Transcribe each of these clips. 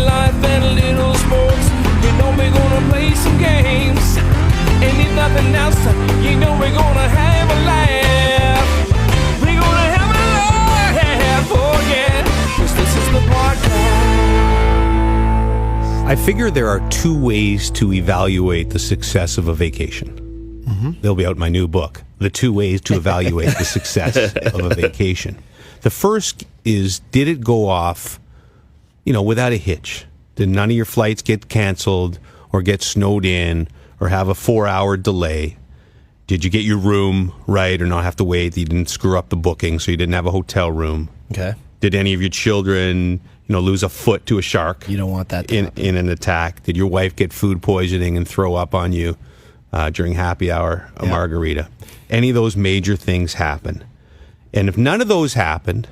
life and a little sports. You know we're gonna play some games. And if nothing else, you know we're gonna have a laugh. We're gonna have a laugh, oh yeah. 'Cause this is the podcast. I figure there are two ways to evaluate the success of a vacation. They'll be out in my new book, The 2 Ways to Evaluate the Success of a Vacation. The first is, did it go off, without a hitch? Did none of your flights get canceled or get snowed in or have a 4-hour delay? Did you get your room right or not have to wait? You didn't screw up the booking, so you didn't have a hotel room. Okay. Did any of your children, lose a foot to a shark? You don't want that to happen. In an attack? Did your wife get food poisoning and throw up on you during happy hour, a margarita? Any of those major things happen. And if none of those happened,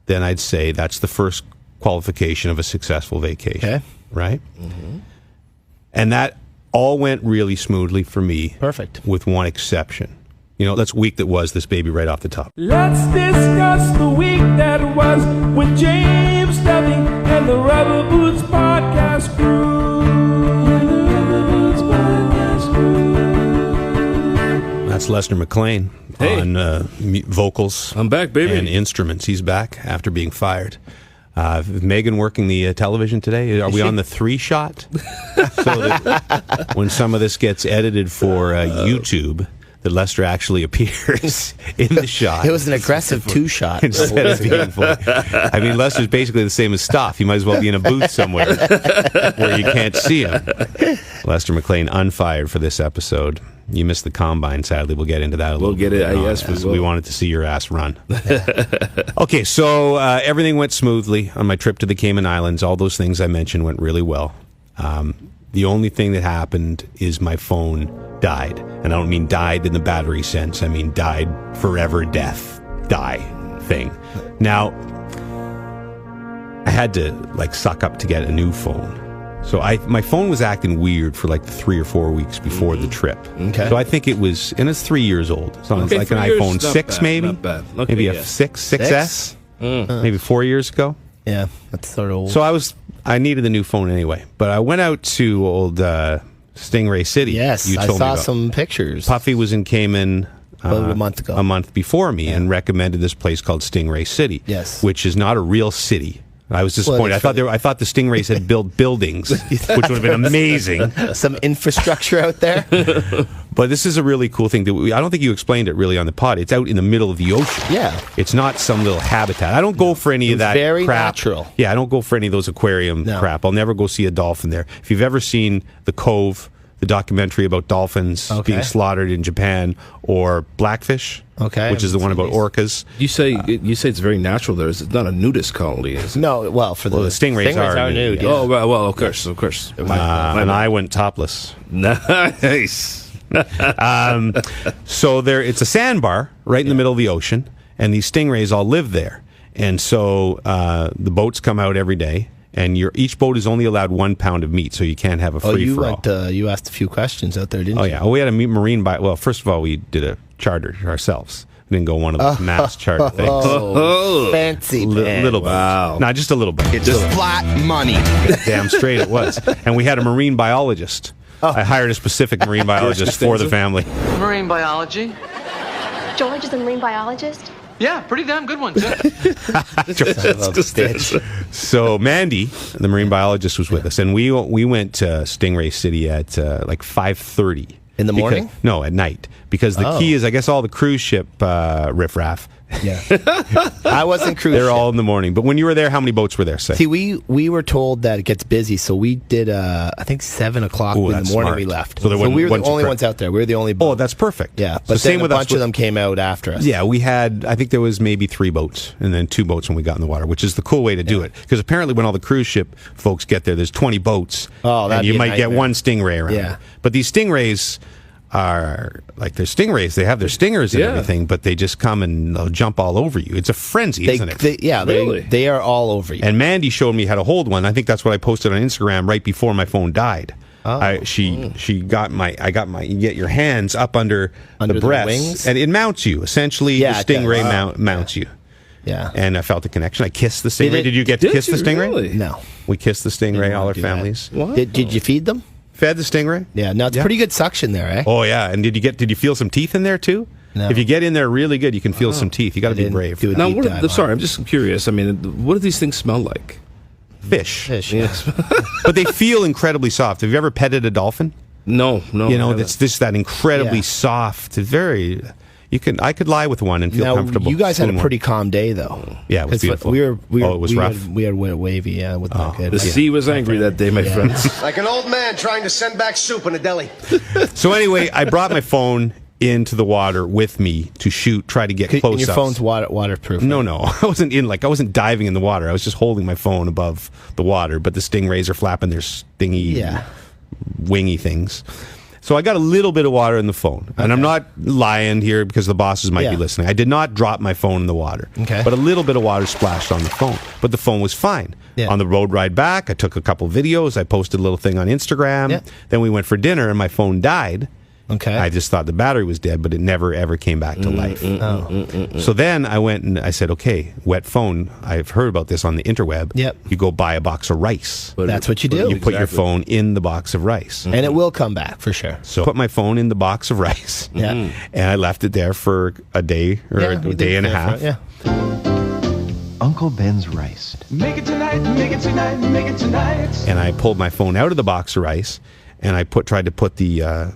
then I'd say that's the first qualification of a successful vacation. Okay. Right? Mm-hmm. And that all went really smoothly for me. Perfect. With one exception. That's week that was this baby right off the top. Let's discuss the week that was with James Duffy and the Rubber Boots Podcast Crew. That's Lester McLean on vocals. I'm back, baby. And instruments. He's back after being fired. Megan working the television today. Are we on the 3-shot? So that when some of this gets edited for YouTube, that Lester actually appears in the shot. It was an aggressive 2-shot. Instead of being fully. I mean, Lester's basically the same as Stoff. He might as well be in a booth somewhere where you can't see him. Lester McLean unfired for this episode. You missed the combine, sadly. We'll get into that a little bit. We'll get it. Yes, we wanted to see your ass run. Okay, so everything went smoothly on my trip to the Cayman Islands. All those things I mentioned went really well. The only thing that happened is my phone died. And I don't mean died in the battery sense. I mean died forever, death, die thing. Now, I had to suck up to get a new phone. So my phone was acting weird for 3 or 4 weeks before the trip. Okay. So I think it was, and it's 3 years old. So it's like an iPhone 6 bad, maybe. Not bad. Okay, maybe a 6S. Maybe 4 years ago. Yeah, that's sort of old. So I needed a new phone anyway. But I went out to old Stingray City. Yes, you I told me saw about. some pictures. Puffy was in Cayman a month ago. A month before me, and recommended this place called Stingray City. Yes. Which is not a real city. I was disappointed. Well, I thought the Stingrays had built buildings, which would have been amazing. Some infrastructure out there. But this is a really cool thing. I don't think you explained it really on the pod. It's out in the middle of the ocean. Yeah. It's not some little habitat. I don't go for any of that very crap. natural. Yeah, I don't go for any of those aquarium crap. I'll never go see a dolphin there. If you've ever seen The Cove, the documentary about dolphins being slaughtered in Japan, or Blackfish, which is the one about orcas. You say it's very natural there. It's not a nudist colony, is it? No, well, the stingrays are nude. yeah. Oh, well, of course. And I went topless. Nice. So it's a sandbar right in the middle of the ocean, and these stingrays all live there. And so the boats come out every day. And each boat is only allowed 1 pound of meat, so you can't have a free-for-all. You asked a few questions out there, didn't you? Oh, yeah. We had a marine well, first of all, we did a charter ourselves. We didn't go one of those mass charter things. Oh, fancy. Little bit. Wow. No, just a little bit. It's just flat money. Damn straight it was. And we had a marine biologist. I hired a specific marine biologist for the family. Marine biology? George is a marine biologist? Yeah, pretty damn good one, too. So Mandy, the marine biologist, was with us, and we went to Stingray City at 5:30 in the morning. No, at night, because the key is, I guess, all the cruise ship riffraff. Yeah, I wasn't cruise. They're all in the morning. But when you were there, how many boats were there? Say? See, we were told that it gets busy, so we did. I think 7 o'clock in the morning smart. we left. So we were the only ones out there. We were the only boat. Oh, that's perfect. Yeah, So but same then with a bunch of them came out after us. Yeah, we had. I think there was maybe 3 boats, and then 2 boats when we got in the water, which is the cool way to do it. Because apparently, when all the cruise ship folks get there's 20 boats, and you might get one stingray around. Yeah, but these stingrays are like they're stingrays. They have their stingers and everything, but they just come and they'll jump all over you. It's a frenzy, isn't it? They are all over you. And Mandy showed me how to hold one. I think that's what I posted on Instagram right before my phone died. She got you get your hands up under the breast, wings, and it mounts you. Essentially, the stingray mounts you. Yeah. And I felt a connection. I kissed the stingray. Did you get to Did kiss the you stingray? really? No. We kissed the stingray, all our do that. families. What? Did you feed them? Fed the stingray? Yeah. No, it's Yeah. pretty good suction there, eh? Oh, yeah. And did you feel some teeth in there, too? No. If you get in there really good, you can feel some teeth. You got to be didn't brave. do it. Now, Deep dive on sorry, I'm just curious. I mean, what do these things smell like? Fish. Fish. Yes. But they feel incredibly soft. Have you ever petted a dolphin? No. You know, I haven't. it's just that incredibly Yeah. soft, very... I could lie with one and feel Now, comfortable. you guys had a Fooling one. pretty calm day, though. Yeah, it was 'Cause beautiful. We were, Oh, it was rough? We had wavy, yeah, with not good. The sea was angry that day, my friends. Like an old man trying to send back soup in a deli. So anyway, I brought my phone into the water with me to try to get And close-ups. your phone's waterproof. No, I wasn't diving in the water. I was just holding my phone above the water, but the stingrays are flapping their stingy, Yeah. wingy things. So I got a little bit of water in the phone. And I'm not lying here because the bosses might be Yeah. listening. I did not drop my phone in the water. Okay. But a little bit of water splashed on the phone. But the phone was fine. Yeah. On the road ride back, I took a couple videos. I posted a little thing on Instagram. Yeah. Then we went for dinner and my phone died. Okay. I just thought the battery was dead, but it never ever came back to life. So then I went and I said, okay, wet phone. I've heard about this on the interweb. Yep. You go buy a box of rice. That's what you do. You put your phone in the box of rice. And it will come back for sure. So I put my phone in the box of rice. Yeah. And I left it there for a day or Yeah, a we day did and a fair half. for it, Yeah. Uncle Ben's rice. Make it tonight, make it tonight, make it tonight. And I pulled my phone out of the box of rice and I tried to put the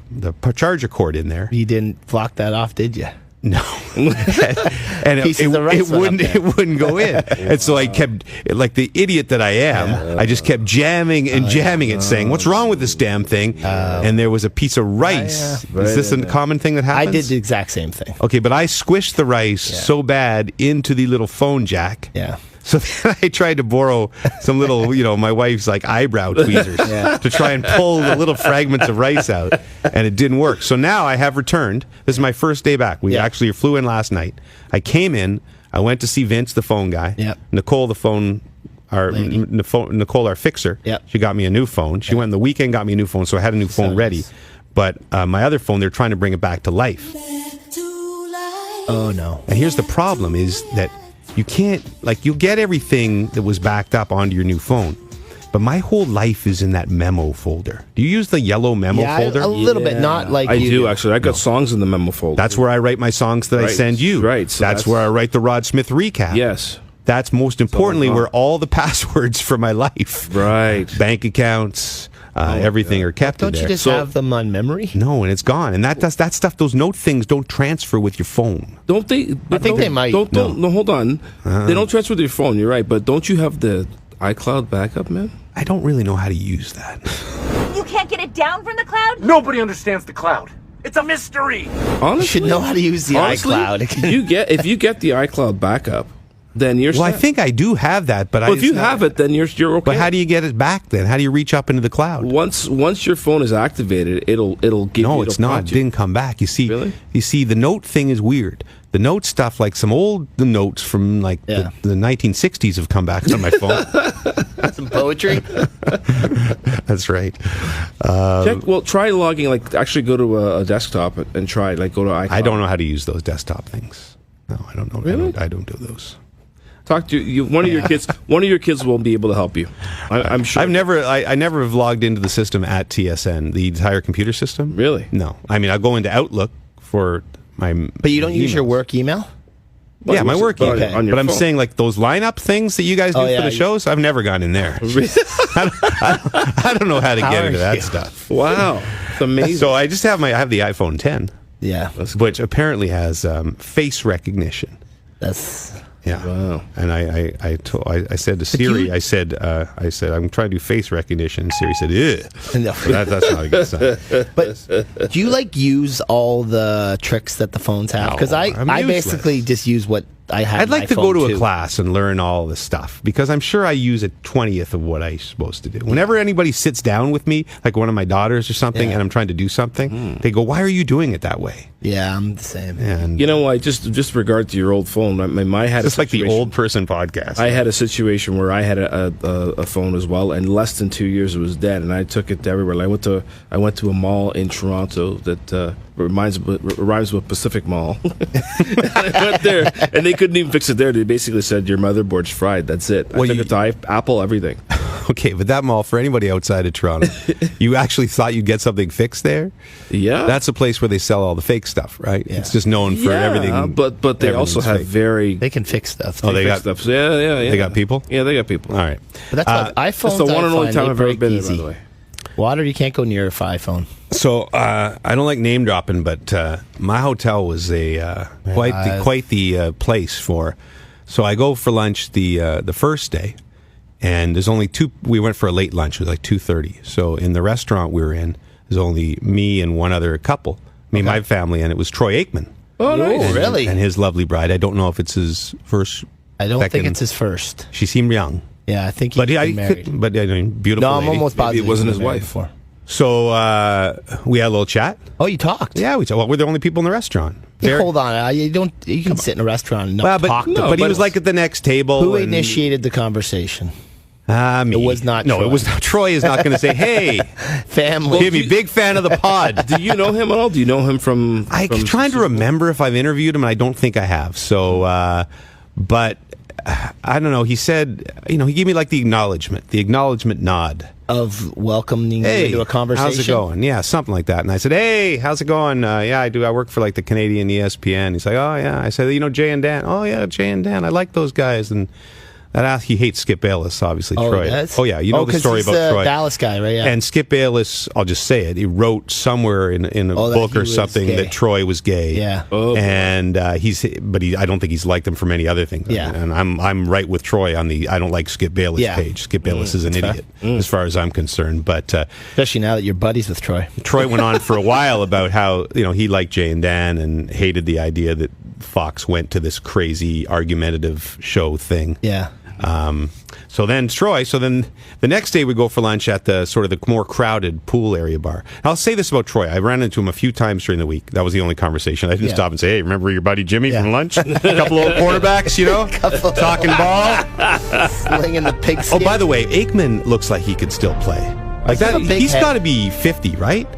charger cord in there. You didn't block that off, did you? No, and Pieces of rice went up there. it wouldn't go in, and so I kept, like the idiot that I am, I just kept jamming and jamming it, saying, "What's wrong with this damn thing?" And there was a piece of rice. Is this a common thing that I happens? did the exact same thing. Okay, but I squished the rice so bad into the little phone jack. Yeah. So then I tried to borrow some little, my wife's like eyebrow tweezers to try and pull the little fragments of rice out, and it didn't work. So now I have returned. This is my first day back. We actually flew in last night. I came in. I went to see Vince, the phone guy. Yep. Nicole, the phone. Nicole, our fixer. Yep. She got me a new phone. She went on the weekend, got me a new phone, so I had a new phone ready. But my other phone, they're trying to bring it back to life. Oh, no. And here's the problem is that you can't, you'll get everything that was backed up onto your new phone. But my whole life is in that memo folder. Do you use the yellow memo Yeah, folder? a little bit, not like I you do, actually. I got songs in the memo folder. That's where I write my songs that I Right, send you. right, so that's that's- where I write the Rod Smith recap. Yes. That's most importantly on. where all the passwords for my life, Right. bank accounts, everything are kept in Don't you there. just have them on memory? No, and it's gone. And that stuff, those note things don't transfer with your phone. Don't they? I think they might. No, hold on. They don't transfer to your phone. You're right, but don't you have the iCloud backup, man? I don't really know how to use that. You can't get it down from the cloud? Nobody understands the cloud. It's a mystery. Honestly, You should know how to use the honestly, iCloud. if you get the iCloud backup, then you're. Well, I set. think I do have that, but Well, if you have it, then you're okay. But how do you get it back then? How do you reach up into the cloud? Once your phone is activated, it'll give you. No, it'll it's not. It prompt you. didn't come back. You see, Really? the note thing is weird. The note stuff, like some old notes from the 1960s, have come back on my phone. Some poetry. That's right. Try logging. Actually, go to a desktop and try. Go to iCloud. I don't know how to use those desktop things. No, I don't know. Really? I don't do those. Talk to you. One of your kids. One of your kids will be able to help you. I'm sure. I never have logged into the system at TSN, the entire computer system. Really? No. I mean, I'll go into Outlook for my. But you don't use your work email? Yeah, my work email. Okay. on your But I'm phone. saying those lineup things that you guys do Oh, for yeah, the shows. I've never gone in there. I don't know how to How get are into that you? stuff. Wow, it's amazing. So I just have the iPhone 10, Yeah. which apparently has face recognition. That's Yeah. Wow. And I said to Siri, I said I'm trying to do face recognition. And Siri said, "Ew." No. That's not a good sign. But do you use all the tricks that the phones have? No, Because I'm I useless. basically just use what I have. I'd like my to go phone to a too. class and learn all this stuff because I'm sure I use a 20th of what I'm supposed to do. Whenever anybody sits down with me, like one of my daughters or something, Yeah. and I'm trying to do something, they go, "Why are you doing it that way?" Yeah, I'm the same. And You know, I just regard to your old phone. I had it's a like the situation- old person podcast. I had a situation where I had a phone as well, and less than 2 years it was dead, and I took it to everywhere. I went to a mall in Toronto that rhymes with Pacific Mall. I went there, and they couldn't even fix it there. They basically said, your motherboard's fried. That's it. I took it to Apple, everything. Okay, but that mall, for anybody outside of Toronto, you actually thought you'd get something fixed there? Yeah. That's a place where they sell all the fake stuff, right? Yeah. It's just known for everything. But they also have fake. They can fix stuff. They got stuff. Yeah. They got people? Yeah, they got people. All right. But that's what iPhones. That's the one and only time I've ever been there, by the way. Water, you can't go near a iPhone. So I don't like name dropping, but my hotel was quite the place for. So I go for lunch the first day, and there's only two. We went for a late lunch. It was like 2:30. So in the restaurant we were in, there's only me and one other couple. My family, and it was Troy Aikman. Oh, nice. Really? And his lovely bride. I don't know if it's his first. I don't think it's his first. She seemed young. Yeah, I think he's been married. But I mean, beautiful. No, I'm lady. almost positive it wasn't his wife. Before. So we had a little chat. Oh, you talked? Yeah, we talked. Well, we're the only people in the restaurant. Yeah, hold on, you don't. You can sit in a restaurant and not talk. But he was like at the next table. Who initiated the conversation? Me. It was not. No, Troy. it was not. Troy is not going to say, "Hey, family." Jimmy, big fan of the pod. Do you know him at all? Do you know him from? I'm trying to remember if I've interviewed him, and I don't think I have. So, but I don't know. He said, he gave me like the acknowledgement nod of welcoming you into a conversation. How's it going? Yeah, something like that. And I said, hey, how's it going? Yeah, I do. I work for like the Canadian ESPN. He's like, oh yeah. I said, Jay and Dan. Oh yeah, Jay and Dan. I like those guys. And he hates Skip Bayless, obviously. Troy. Oh yeah, you know the story about Troy, Dallas guy, right? Yeah. And Skip Bayless, I'll just say it. He wrote somewhere in a book or something that Troy was gay. Yeah. And I don't think he's liked him from any other thing. Yeah. And I'm right with Troy on the I don't like Skip Bayless page. Skip Bayless is an idiot as far as I'm concerned. But especially now that you're buddies with Troy. Troy went on for a while about how he liked Jay and Dan and hated the idea that Fox went to this crazy argumentative show thing. Yeah. So then the next day we go for lunch at the sort of the more crowded pool area bar. And I'll say this about Troy. I ran into him a few times during the week. That was the only conversation. I didn't stop and say, hey, remember your buddy Jimmy from lunch? A couple old quarterbacks, talking ball. Slinging the pigskin. Oh, by the way, Aikman looks like he could still play. Like that, he's got to be 50, right?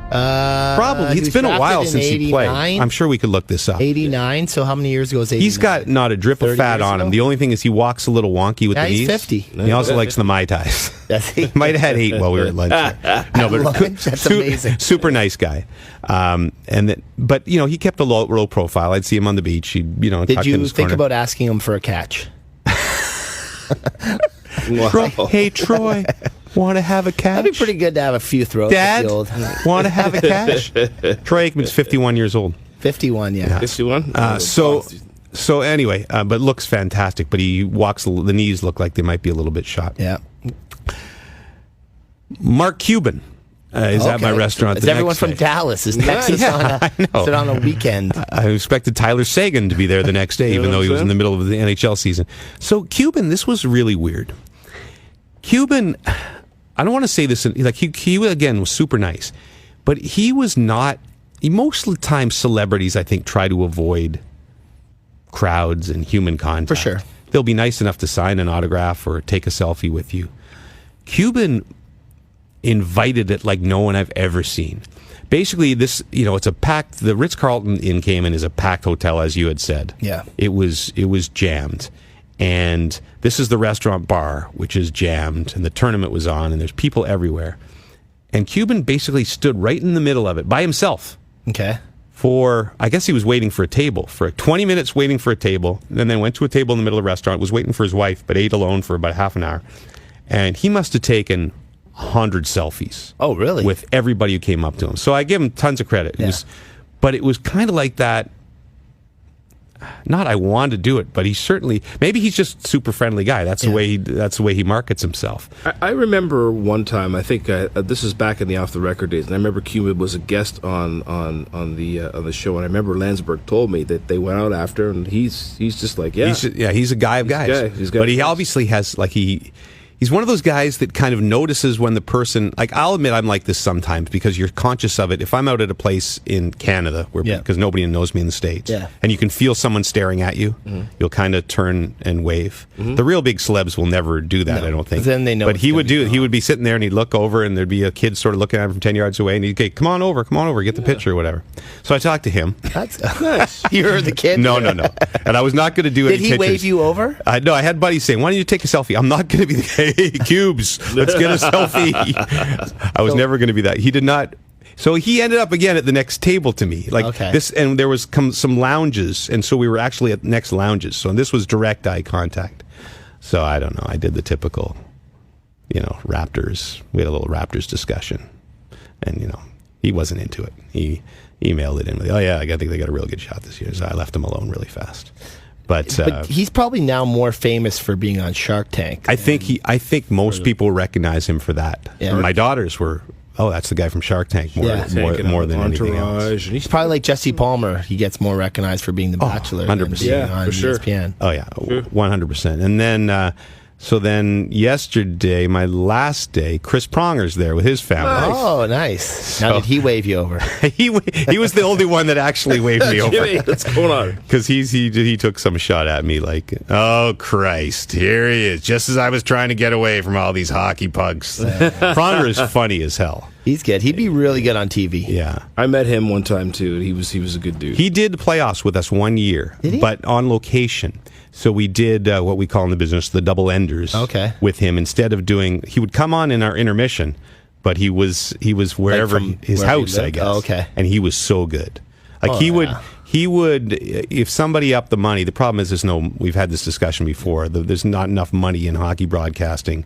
Probably. It's been a while since he played. I'm sure we could look this up. 89. So how many years ago is 89? He's got not a drip of fat on him. The only thing is he walks a little wonky with the knees. He's 50. He also likes the Mai Tais. He might have had 8 while we were at lunch. No, but that's amazing. Super nice guy. But he kept a low profile. I'd see him on the beach. He'd Did you think about asking him for a catch? Hey Troy, want to have a catch? That'd be pretty good to have a few throws. Dad, want to have a catch? Troy Aikman's 51 years old. 51, yeah. 51. So anyway, but looks fantastic. But he walks. The knees look like they might be a little bit shot. Yeah. Mark Cuban is at my restaurant. It's everyone from Dallas. Is Texas on a weekend? I expected Tyler Sagan to be there the next day, even though he was in the middle of the NHL season. So Cuban, this was really weird. Cuban, I don't want to say this, he again was super nice, but he was not. Most of the time, celebrities I think try to avoid crowds and human contact. For sure, they'll be nice enough to sign an autograph or take a selfie with you. Cuban invited it like no one I've ever seen. Basically, this, it's a packed. The Ritz-Carlton in Cayman is a packed hotel, as you had said. Yeah, it was jammed. And this is the restaurant bar, which is jammed, and the tournament was on, and there's people everywhere. And Cuban basically stood right in the middle of it by himself. Okay. I guess he was waiting for a table, for 20 minutes waiting for a table, and then went to a table in the middle of the restaurant, was waiting for his wife, but ate alone for about half an hour. And he must have taken 100 selfies. Oh, really? With everybody who came up to him. So I give him tons of credit. But it was kind of like that. Not I wanted to do it, but maybe he's just a super friendly guy. That's the way he markets himself. I remember one time, I think this is back in the Off the Record days, and I remember Cuban was a guest on the show, and I remember Landsberg told me that they went out after, and he's just like, he's a guy of guys. He's but he obviously has He's one of those guys that kind of notices when the person, like, I'll admit I'm like this sometimes because you're conscious of it. If I'm out at a place in Canada, because nobody knows me in the States, and you can feel someone staring at you, you'll kind of turn and wave. The real big celebs will never do that, I don't think. Then they know. But he would do it. He would be sitting there and he'd look over and there'd be a kid sort of looking at him from 10 yards away and he'd go, come on over, get the picture or whatever. So I talked to him. That's nice. You heard the kid? No. And I was not going to do any pictures. Did he wave you over? No, I had buddies saying, why don't you take a selfie? I'm not going to be the guy. Hey, Cubes, let's get a selfie. I was never going to be that. He did not. So he ended up again at the next table to me, this, and there was some lounges, and so we were actually at next lounges. So this was direct eye contact. So I don't know. I did the typical, Raptors. We had a little Raptors discussion, and he wasn't into it. He emailed it in with, I think they got a real good shot this year. So I left him alone really fast. But he's probably now more famous for being on Shark Tank. I think most people recognize him for that. Yeah. My daughters were, that's the guy from Shark Tank more than anything else. And he's probably like Jesse Palmer. He gets more recognized for being the Bachelor. 100%. Than on for sure. ESPN. Oh yeah, 100%. And then, so then yesterday, my last day, Chris Pronger's there with his family. Oh, nice. Now, did he wave you over? he was the only one that actually waved me over. Jimmy, what's going on? Because he took some shot at me like, oh Christ, here he is, just as I was trying to get away from all these hockey pugs. Pronger is funny as hell. He's good. He'd be really good on TV. Yeah, I met him one time too. He was a good dude. He did playoffs with us 1 year, but on location. So we did what we call in the business the double enders with him. Instead of he would come on in our intermission, but he was wherever his house, I guess. Oh, okay. And he was so good. Like he would, if somebody upped the money, the problem is we've had this discussion before, there's not enough money in hockey broadcasting.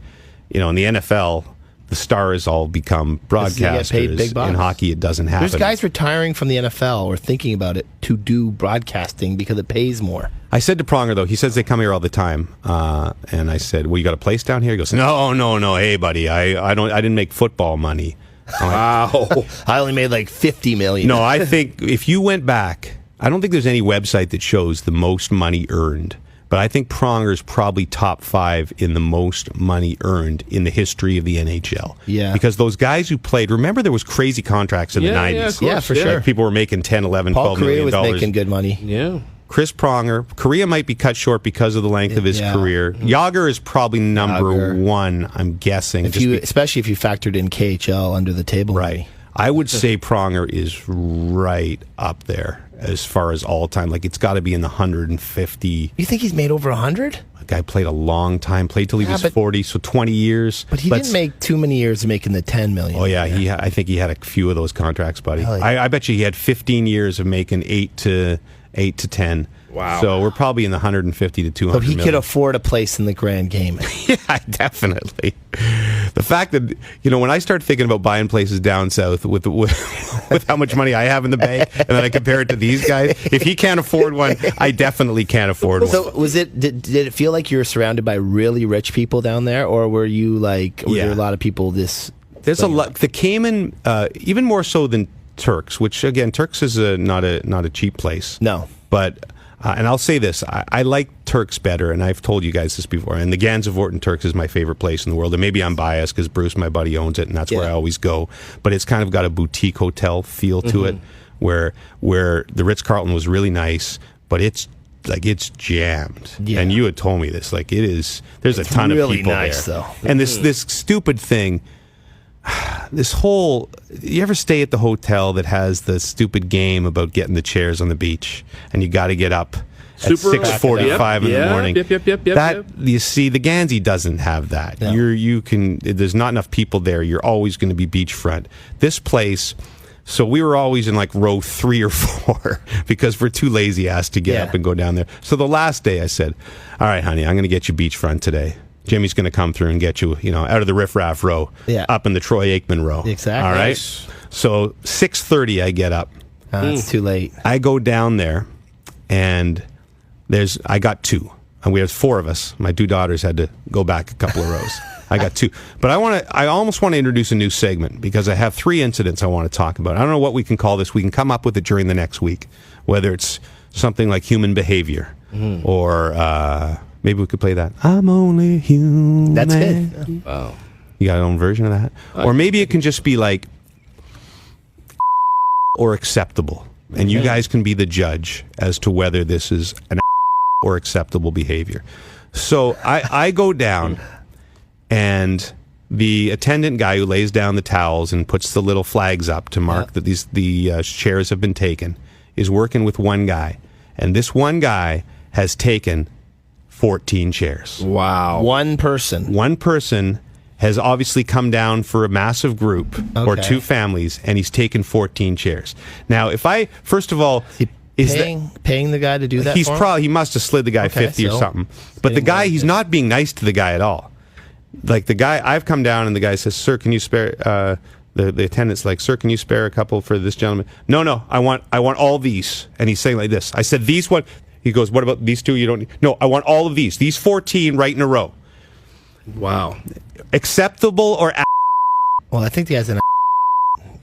In the NFL, the stars all become broadcasters. Paid big bucks. In hockey, it doesn't happen. There's guys retiring from the NFL or thinking about it to do broadcasting because it pays more. I said to Pronger, though, he says they come here all the time, and I said, well, you got a place down here? He goes, no, hey, buddy, I didn't make football money. Wow. I only made like $50 million. No, I think if you went back, I don't think there's any website that shows the most money earned, but I think Pronger's probably top 5 in the most money earned in the history of the NHL. Yeah. Because those guys who played, remember there was crazy contracts in the 90s. Yeah, for sure. Like people were making $10, $11, Paul $12 million. Kariya was making good money. Yeah. Chris Pronger. Kariya might be cut short because of the length of his career. Yager is probably number 1, I'm guessing. Especially if you factored in KHL under the table. Right. I would say Pronger is right up there as far as all time. Like, it's got to be in the 150. You think he's made over 100? The guy played a long time, played till he was 40, so 20 years. But he didn't make too many years of making the $10 million. Oh, yeah. I think he had a few of those contracts, buddy. Yeah. I bet you he had 15 years of making 8 to 10. Wow. So we're probably in the 150 to 200 So he million. could afford a place in the grand game. Yeah, definitely. The fact that, when I start thinking about buying places down south with how much money I have in the bank, and then I compare it to these guys, if he can't afford one, I definitely can't afford one. So did it feel like you were surrounded by really rich people down there, or were you like, were there a lot of people this? There's a lot. The Cayman, even more so than Turks, which again, Turks is not a cheap place. No. But, and I'll say this, I like Turks better, and I've told you guys this before, and the Gansevoort in Turks is my favorite place in the world, and maybe I'm biased because Bruce, my buddy, owns it, and that's where I always go, but it's kind of got a boutique hotel feel to it, where the Ritz-Carlton was really nice, but it's jammed. Yeah. And you had told me this, there's a ton of people nice, there. though. And this stupid thing, you ever stay at the hotel that has the stupid game about getting the chairs on the beach and you got to get up at 6:45 in the morning? Yep. You see, the Gansey doesn't have that. No. There's not enough people there. You're always going to be beachfront. This place, so we were always in row 3 or 4 because we're too lazy ass to get up and go down there. So the last day I said, all right, honey, I'm going to get you beachfront today. Jimmy's going to come through and get you, out of the riffraff row, up in the Troy Aikman row. Exactly. All right. So 6:30, I get up. It's too late. I go down there, and I got 2, and we had 4 of us. My 2 daughters had to go back a couple of rows. I got 2, but I almost want to introduce a new segment because I have 3 incidents I want to talk about. I don't know what we can call this. We can come up with it during the next week, whether it's something like human behavior or Maybe we could play that. I'm only human. That's good. Wow. You got your own version of that? Or maybe it can just be like, or acceptable. And you guys can be the judge as to whether this is an or acceptable behavior. So I go down, and the attendant guy who lays down the towels and puts the little flags up to mark that the chairs have been taken is working with one guy. And this one guy has taken 14 chairs. Wow. One person. One person has obviously come down for a massive group or two families, and he's taken 14 chairs. Now, if I, first of all, Paying the guy to do that he's for him? probably, he must have slid the guy 50 or something. But the guy, he's not being nice to the guy at all. Like the guy, I've come down and the guy says, "Sir, can you spare," the attendant's like, "Sir, can you spare a couple for this gentleman?" No, I want all these. And he's saying like this. I said, "These one." He goes, "What about these two? You don't need." "No, I want all of these. These 14 right in a row." Wow. Acceptable or Well, I think he has an.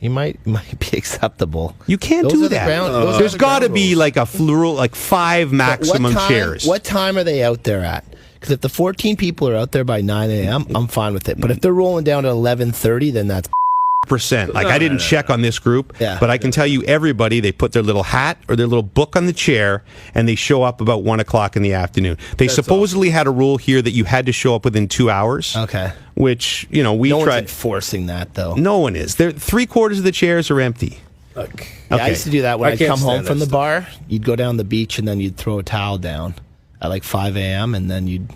He might be acceptable. you can't Those do are the that. ground- those are There's the got to ground be rules. like a rule, like 5 maximum chairs. What time are they out there at? Because if the 14 people are out there by 9 a.m., I'm fine with it. But if they're rolling down to 11:30, then that's percent. Like I didn't check on this group, Yeah. but I can tell you everybody, they put their little hat or their little book on the chair and they show up about 1 o'clock in the afternoon. They supposedly had a rule here that you had to show up within 2 hours. okay. Which, you know, we No one's tried. enforcing that though. No one is. There, 3/4 of the chairs are empty. Yeah, I Okay. used to do that when I I'd can't come home stand from that the bar. You'd go down the beach and then you'd throw a towel down at like 5 a.m. and then you'd.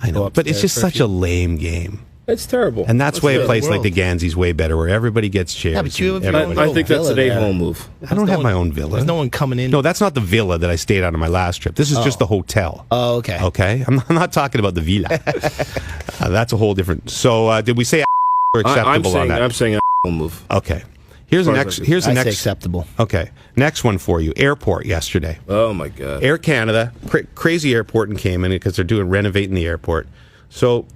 I know, but it's just such a lame game. It's terrible. And that's why a the place like world. the Gansee's way better, where everybody gets chairs. Yeah, but you and have your everybody- own I think that's villa an there. a-hole move. I don't have my own villa. There's no one coming in. No, that's not the villa that I stayed at on my last trip. This is just the hotel. Oh, okay. Okay, I'm not talking about the villa. That's a whole different. So, did we say or acceptable on that? I'm saying a-hole move. Okay. Here's the As far next. as Here's the I say next. acceptable. Okay, next one for you. Airport yesterday. Oh my God. Air Canada, crazy airport in Cayman because they're doing renovating the airport. So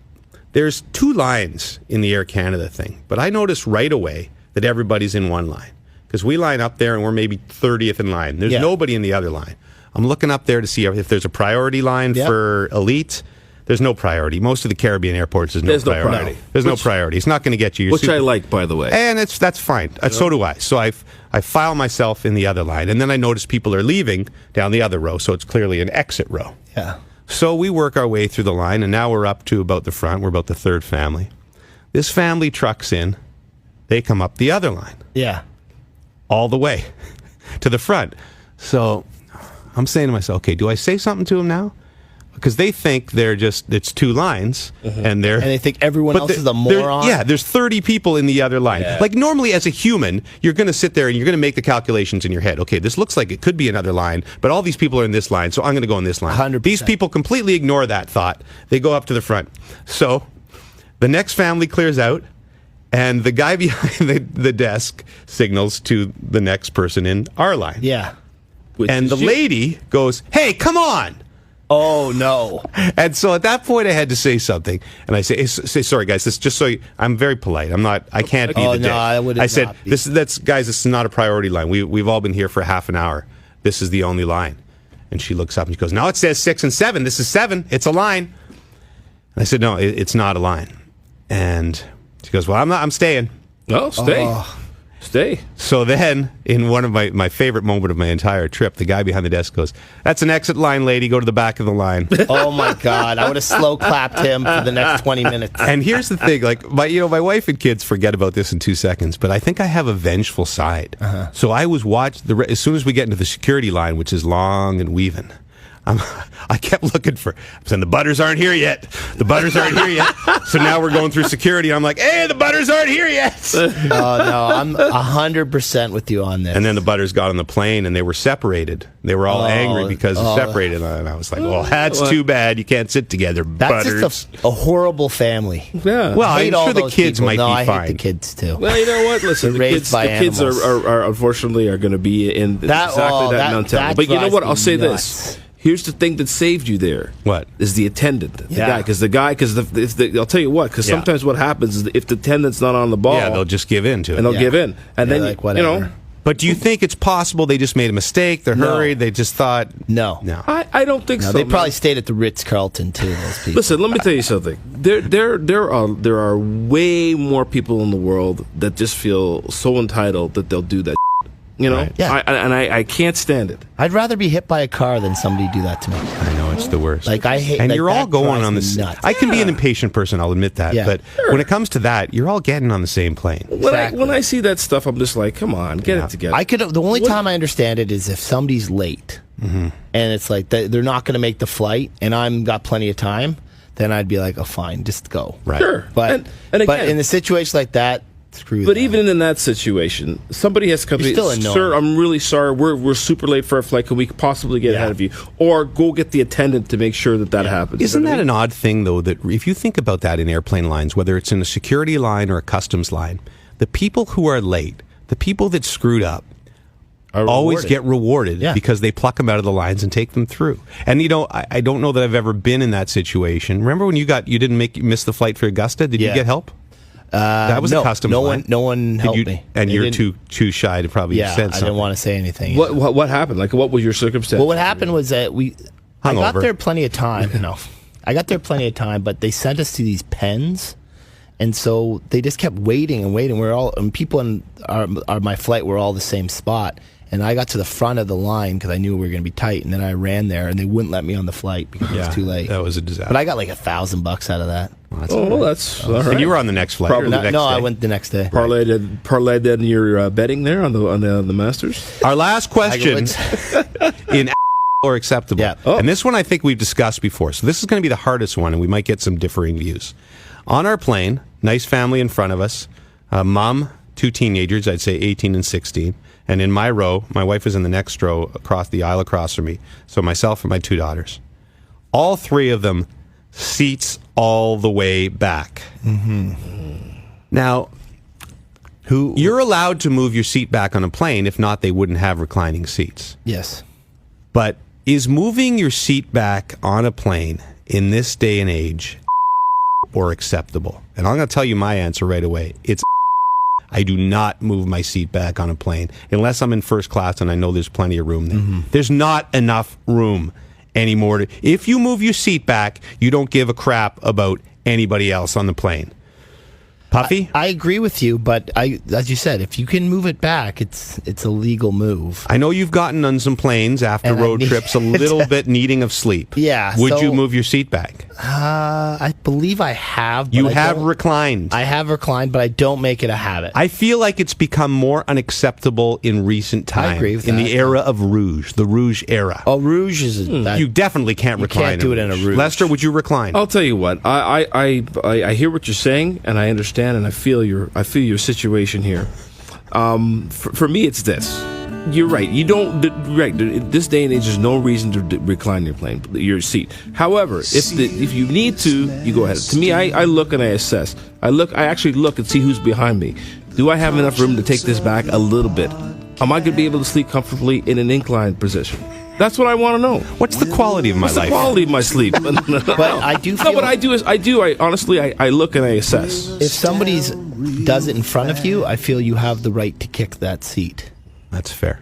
there's 2 lines in the Air Canada thing, but I noticed right away that everybody's in one line because we line up there and we're maybe 30th in line. There's nobody in the other line. I'm looking up there to see if there's a priority line for elite. There's no priority. Most of the Caribbean airports, there's no priority. There's no priority. It's not going to get you. Which I like, by the way. And that's fine. So do I. So I file myself in the other line, and then I notice people are leaving down the other row, so it's clearly an exit row. Yeah. So we work our way through the line, and now we're up to about the front. We're about the 3rd family. This family trucks in. They come up the other line, Yeah. all the way to the front. So I'm saying to myself, okay, do I say something to them now? Because they think it's 2 lines, and they think everyone else is a moron? Yeah, there's 30 people in the other line. Yeah. Like normally as a human, you're going to sit there and you're going to make the calculations in your head. Okay, this looks like it could be another line, but all these people are in this line, so I'm going to go in this line. 100%. These people completely ignore that thought. They go up to the front. So the next family clears out, and the guy behind the desk signals to the next person in our line. Yeah. And the lady goes, "Hey, come on." Oh no! And so at that point, I had to say something, and I say, "Sorry, guys. This just so I'm very polite. I'm not. I can't be the dick." I would. I said, "This is not a priority line. We've all been here for half an hour. This is the only line." And she looks up and she goes, "No, it says 6 and 7. This is 7. It's a line." And I said, "No, it's not a line." And she goes, "Well, I'm staying." No, stay. Stay. So then, in one of my favorite moment of my entire trip, the guy behind the desk goes, "That's an exit line, lady. Go to the back of the line." Oh my God! I would have slow clapped him for the next 20 minutes. And here's the thing: like my wife and kids forget about this in 2 seconds, but I think I have a vengeful side. So I was as soon as we get into the security line, which is long and weaving. I kept looking I'm saying the butters aren't here yet. The butters aren't here yet. So now we're going through security. And I'm like, hey, the butters aren't here yet. Oh no, I'm 100% with you on this. And then the butters got on the plane and they were separated. They were all angry because they're separated. And I was like, well, that's too bad. You can't sit together, That's butters. just a horrible family. Yeah. Well, I hate I'm all sure the those kids people. might no, be I fine. hate the kids too. Well, you know what? Listen, the Raised kids, by the kids animals. are unfortunately are going to be in exactly that mentality. that But you know drives what? me I'll say nuts. this. Here's the thing that saved you there. What? Is the attendant. The Yeah. guy. Because I'll tell you what, because sometimes what happens is if the attendant's not on the ball, Yeah, they'll just give in to it. and they'll Yeah. give in. And Yeah, then, like, whatever. But do you think it's possible they just made a mistake? They're hurried. They just thought No. I don't think so. They probably man. stayed at the Ritz-Carlton too. Those people. Listen, let me tell you something. There are way more people in the world that just feel so entitled that they'll do that. You know, Right. Yeah. I can't stand it. I'd rather be hit by a car than somebody do that to me. I know it's the worst. Like I hate. and like, you're all that going drives on me this. nuts. I can be an impatient person. I'll admit that. Yeah. But when it comes to that, you're all getting on the same plane. When I see that stuff, I'm just like, come on, get it together. I could. The only time I understand it is if somebody's late, and it's like they're not going to make the flight, and I'm got plenty of time. Then I'd be like, oh, fine, just go. Right. Sure. But And but again- in a situation like that, screw. But them. even in that situation, somebody has to come to You're me, still annoying. sir, I'm really sorry. We're super late for our flight. Can we possibly get ahead of you? Or go get the attendant to make sure that happens. You Isn't know what that I an mean? odd thing, though, that if you think about that in airplane lines, whether it's in a security line or a customs line, the people who are late, the people that screwed up, Are always rewarded. get rewarded Yeah. because they pluck them out of the lines and take them through. And, you know, I don't know that I've ever been in that situation. Remember when you didn't miss the flight for Augusta? Did you Yeah. get help? That was no, a customs no line. one. No one Did helped you- me. And They you're didn't- too shy to probably Yeah, have said I something. didn't want to say anything. What happened? Like, what was your circumstance? Well, what happened was that I got Hungover. there plenty of time. No, I got there plenty of time, but they sent us to these pens, and so they just kept waiting and waiting. People in my flight were all the same spot, and I got to the front of the line because I knew we were going to be tight, and then I ran there, and they wouldn't let me on the flight because it was too late. That was a disaster. But I got like $1,000 out of that. That's Oh, all right. that's all right. And you were on the next flight. Probably or the next I day? went the next day. Parlayed that in your betting there on the Masters. Our last question in or acceptable. Yeah. Oh. And this one I think we've discussed before. So this is going to be the hardest one, and we might get some differing views. On our plane, nice family in front of us, mom, 2 teenagers, I'd say 18 and 16. And in my row, my wife is in the next row across the aisle across from me. So myself and my 2 daughters. All 3 of them, seats all the way back. Mm-hmm. Now, you're allowed to move your seat back on a plane. If not, they wouldn't have reclining seats. Yes. But is moving your seat back on a plane in this day and age or acceptable? And I'm going to tell you my answer right away. It's I do not move my seat back on a plane unless I'm in first class and I know there's plenty of room there. Mm-hmm. There's not enough room anymore. If you move your seat back, you don't give a crap about anybody else on the plane. Puffy? I agree with you, but as you said, if you can move it back, it's a legal move. I know you've gotten on some planes after And I road need- trips a little bit needing of sleep. Yeah, Would so- you move your seat back? I believe I have. But You I have don't- reclined. I have reclined, but I don't make it a habit. I feel like it's become more unacceptable in recent I times. agree with in that. the era of Rouge, the Rouge era. Oh, Rouge is that, You definitely can't you recline. can't do it in a Rouge. Lester, would you recline? I'll tell you what. I hear what you're saying, and I understand, and I feel your situation here. For me, it's this. You're right. You don't. Right. In this day and age, there's no reason to recline your seat. However, if you need to, you go ahead. To me, I look and I assess. I actually look and see who's behind me. Do I have enough room to take this back a little bit? Am I going to be able to sleep comfortably in an inclined position? That's what I want to know. What's the quality of my What's life? the quality of my sleep? But I do No, feel- what I do is I honestly look and I assess. If somebody's does it in front of you, I feel you have the right to kick that seat. That's fair.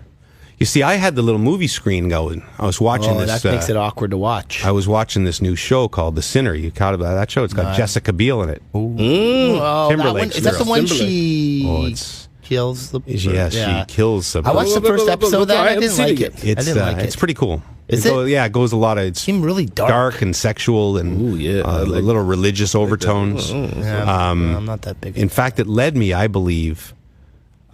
You see, I had the little movie screen going. I was watching Oh, this. that makes it awkward to watch. I was watching this new show called The Sinner. You caught about that show? It's got Jessica Biel in it. Oh, that Timberlake's one, is that the girl. one Timberlake. she Oh, it's kills the? yes, Yeah. she kills some. I watched the first episode of that. I didn't like it. It's I didn't like it's it. pretty cool. Is it? it? Yeah, it goes a lot of. It's Seemed really dark. and sexual and Ooh, yeah, I a like- little religious overtones. Yeah, I'm not that big. In fact, it led me, I believe,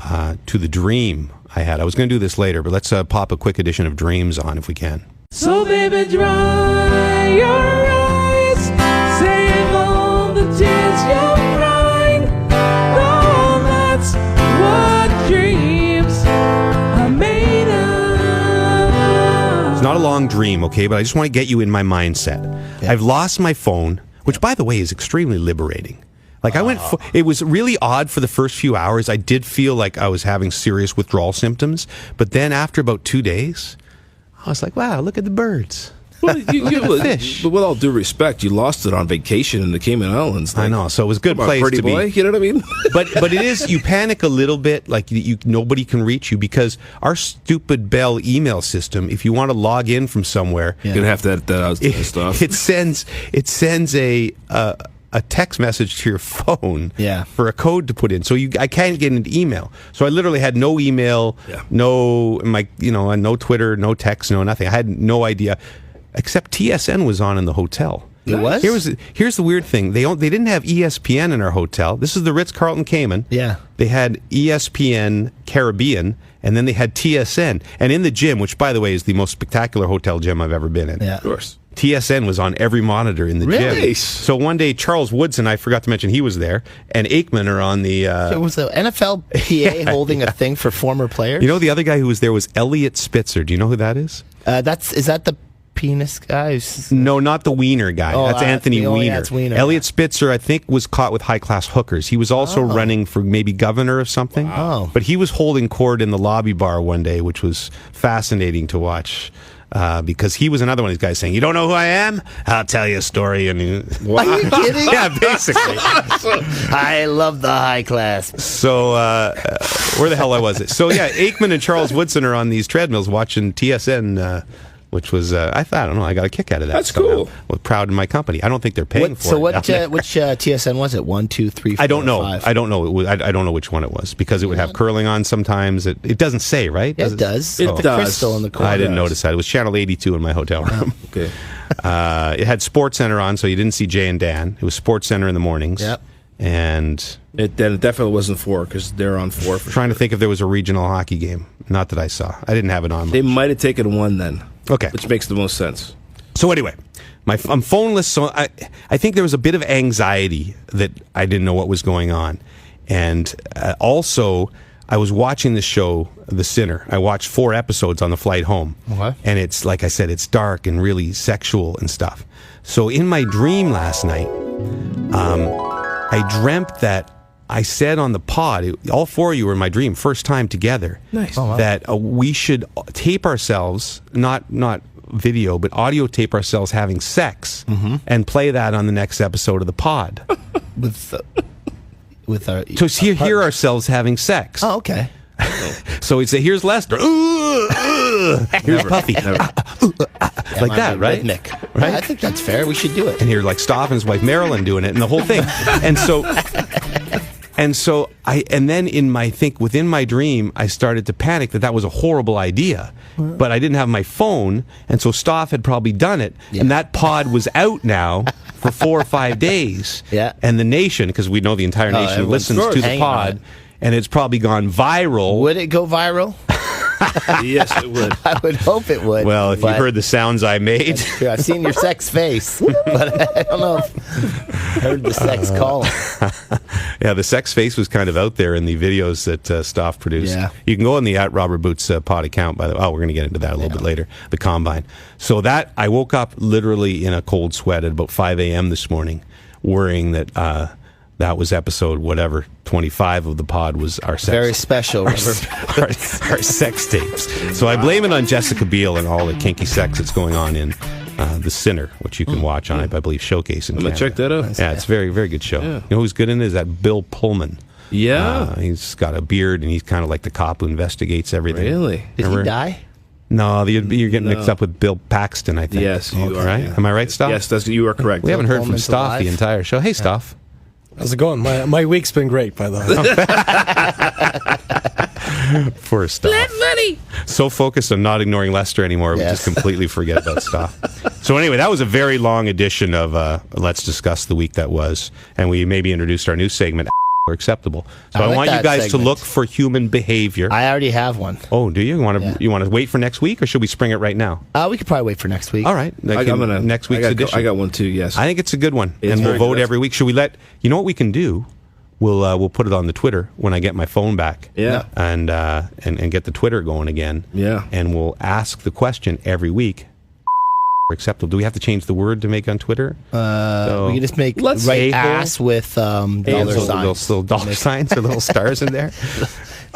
to the dream I had. I was going to do this later, but let's pop a quick edition of Dreams on if we can. So baby, dry your eyes, save all the tears you've cried. Oh, that's what dreams are made of. It's not a long dream, okay, but I just want to get you in my mindset. Yeah. I've lost my phone, which, by the way, is extremely liberating. Like I went, it was really odd for the first few hours. I did feel like I was having serious withdrawal symptoms, but then after about 2 days, I was like, wow, look at the birds. Well, fish. But with all due respect, you lost it on vacation in the Cayman Islands. I know, so it was a good place pretty to boy, be. you know what I mean? But it is, you panic a little bit, like nobody can reach you, because our stupid Bell email system, if you want to log in from somewhere, You're gonna have to edit that out and stuff. it sends a text message to your phone for a code to put in. So I can't get into email. So I literally had no email, no Twitter, no text, no nothing. I had no idea, except TSN was on in the hotel. It was? Here's the weird thing. They didn't have ESPN in our hotel. This is the Ritz-Carlton Cayman. Yeah. They had ESPN Caribbean, and then they had TSN. And in the gym, which, by the way, is the most spectacular hotel gym I've ever been in. Yeah. Of course. TSN was on every monitor in the Really? gym. So one day, Charles Woodson, I forgot to mention he was there, and Aikman are on the... It was the NFLPA holding a thing for former players. You know, the other guy who was there was Elliot Spitzer. Do you know who that is? Is that the penis guy? No, not the wiener guy. Oh, that's Anthony yeah, Weiner. that's Weiner. Elliot Spitzer, I think, was caught with high-class hookers. He was also running for maybe governor of something. Wow. But he was holding court in the lobby bar one day, which was fascinating to watch. Because he was another one of these guys saying, "You don't know who I am? I'll tell you a story." And Are you kidding? yeah, basically. I love the high class. So where the hell was it? So yeah, Aikman and Charles Woodson are on these treadmills watching TSN, which was I don't know. I got a kick out of that. That's somehow. cool. Well, proud of my company. I don't think they're paying for it. Which TSN was it? 1, 2, 3, 4, I don't know. 5? I don't know. I don't know which one it was, because it would have curling on sometimes. It doesn't say, right? Yeah, it does. It The does. crystal in the corner. I didn't notice that. It was channel 82 in my hotel room. Okay. It had Sports Center on, so you didn't see Jay and Dan. It was Sports Center in the mornings. Yep. And It definitely wasn't 4 because they're on 4 for trying to think if there was a regional hockey game. Not that I saw. I didn't have it on. They might have taken 1 then. Okay. Which makes the most sense. So anyway, I'm phoneless, so I think there was a bit of anxiety that I didn't know what was going on. And also, I was watching the show, The Sinner. I watched 4 episodes on the flight home. Okay. And it's, like I said, it's dark and really sexual and stuff. So in my dream last night, I dreamt that I said on the pod, all 4 of you were in my dream, first time together, Nice. that we should tape ourselves, not video, but audio tape ourselves having sex, and play that on the next episode of the pod. with our So hear ourselves having sex. Oh, okay. So we'd say, "Here's Lester. Here's Puffy." Like that, right? Rhythmic. Right? I think that's fair. We should do it. And hear like Stoff and his wife Marilyn doing it, and the whole thing. And then within my dream, I started to panic that was a horrible idea. But I didn't have my phone, and so Stoff had probably done it, and that pod was out now for 4 or 5 days. Yeah. And the nation, because we know the entire nation everyone's listens to the hanging on pod, it. and it's probably gone viral. Would it go viral? Yes, it would. I would hope it would. Well, if you but heard the sounds I made. that's true. I've seen your sex face, but I don't know if I heard the sex calling. Yeah, the sex face was kind of out there in the videos that Stoff produced. Yeah. You can go on the @RobbertBoots pod account, by the way. Oh, we're going to get into that a little bit later, the Combine. So that, I woke up literally in a cold sweat at about 5 a.m. this morning, worrying that that was episode 25 of the pod was our sex. Very special. our sex tapes. So I blame it on Jessica Biel and all the kinky sex that's going on in The Sinner, which you can watch on, I believe, Showcase in I'm going to Canada. check that out. Yeah, it's a very, very good show. Yeah. You know who's good in it? Is that Bill Pullman. Yeah. He's got a beard, and he's kind of like the cop who investigates everything. Really? Did he die? No, you're getting mixed up with Bill Paxton, I think. Yes, you are. Right? Yeah. Am I right, Stoff? Yes, you are correct. We haven't heard from Pullman's Stoff alive. the entire show. Hey, Stoff. How's it going? My week's been great, by the way. Poor Stoff. money. So focused on not ignoring Lester anymore, we Yes. just completely forget about Stoff. So anyway, that was a very long edition of Let's Discuss the Week That Was, and we maybe introduced our new segment, or Acceptable. So I like want you that guys segment. to look for human behavior. I already have one. Oh, do you? You want to wait for next week, or should we spring it right now? We could probably wait for next week. All right. Next week's edition. I got one too, yes. I think it's a good one, It's and we'll very vote good. every week. Should we you know what we can do? We'll put it on the Twitter when I get my phone back. Yeah. And get the Twitter going again. Yeah. And we'll ask the question every week. Acceptable. Do we have to change the word to make on Twitter? We can just make Let's right a-hole. ass with dollar Little signs. dollar signs or little stars in there.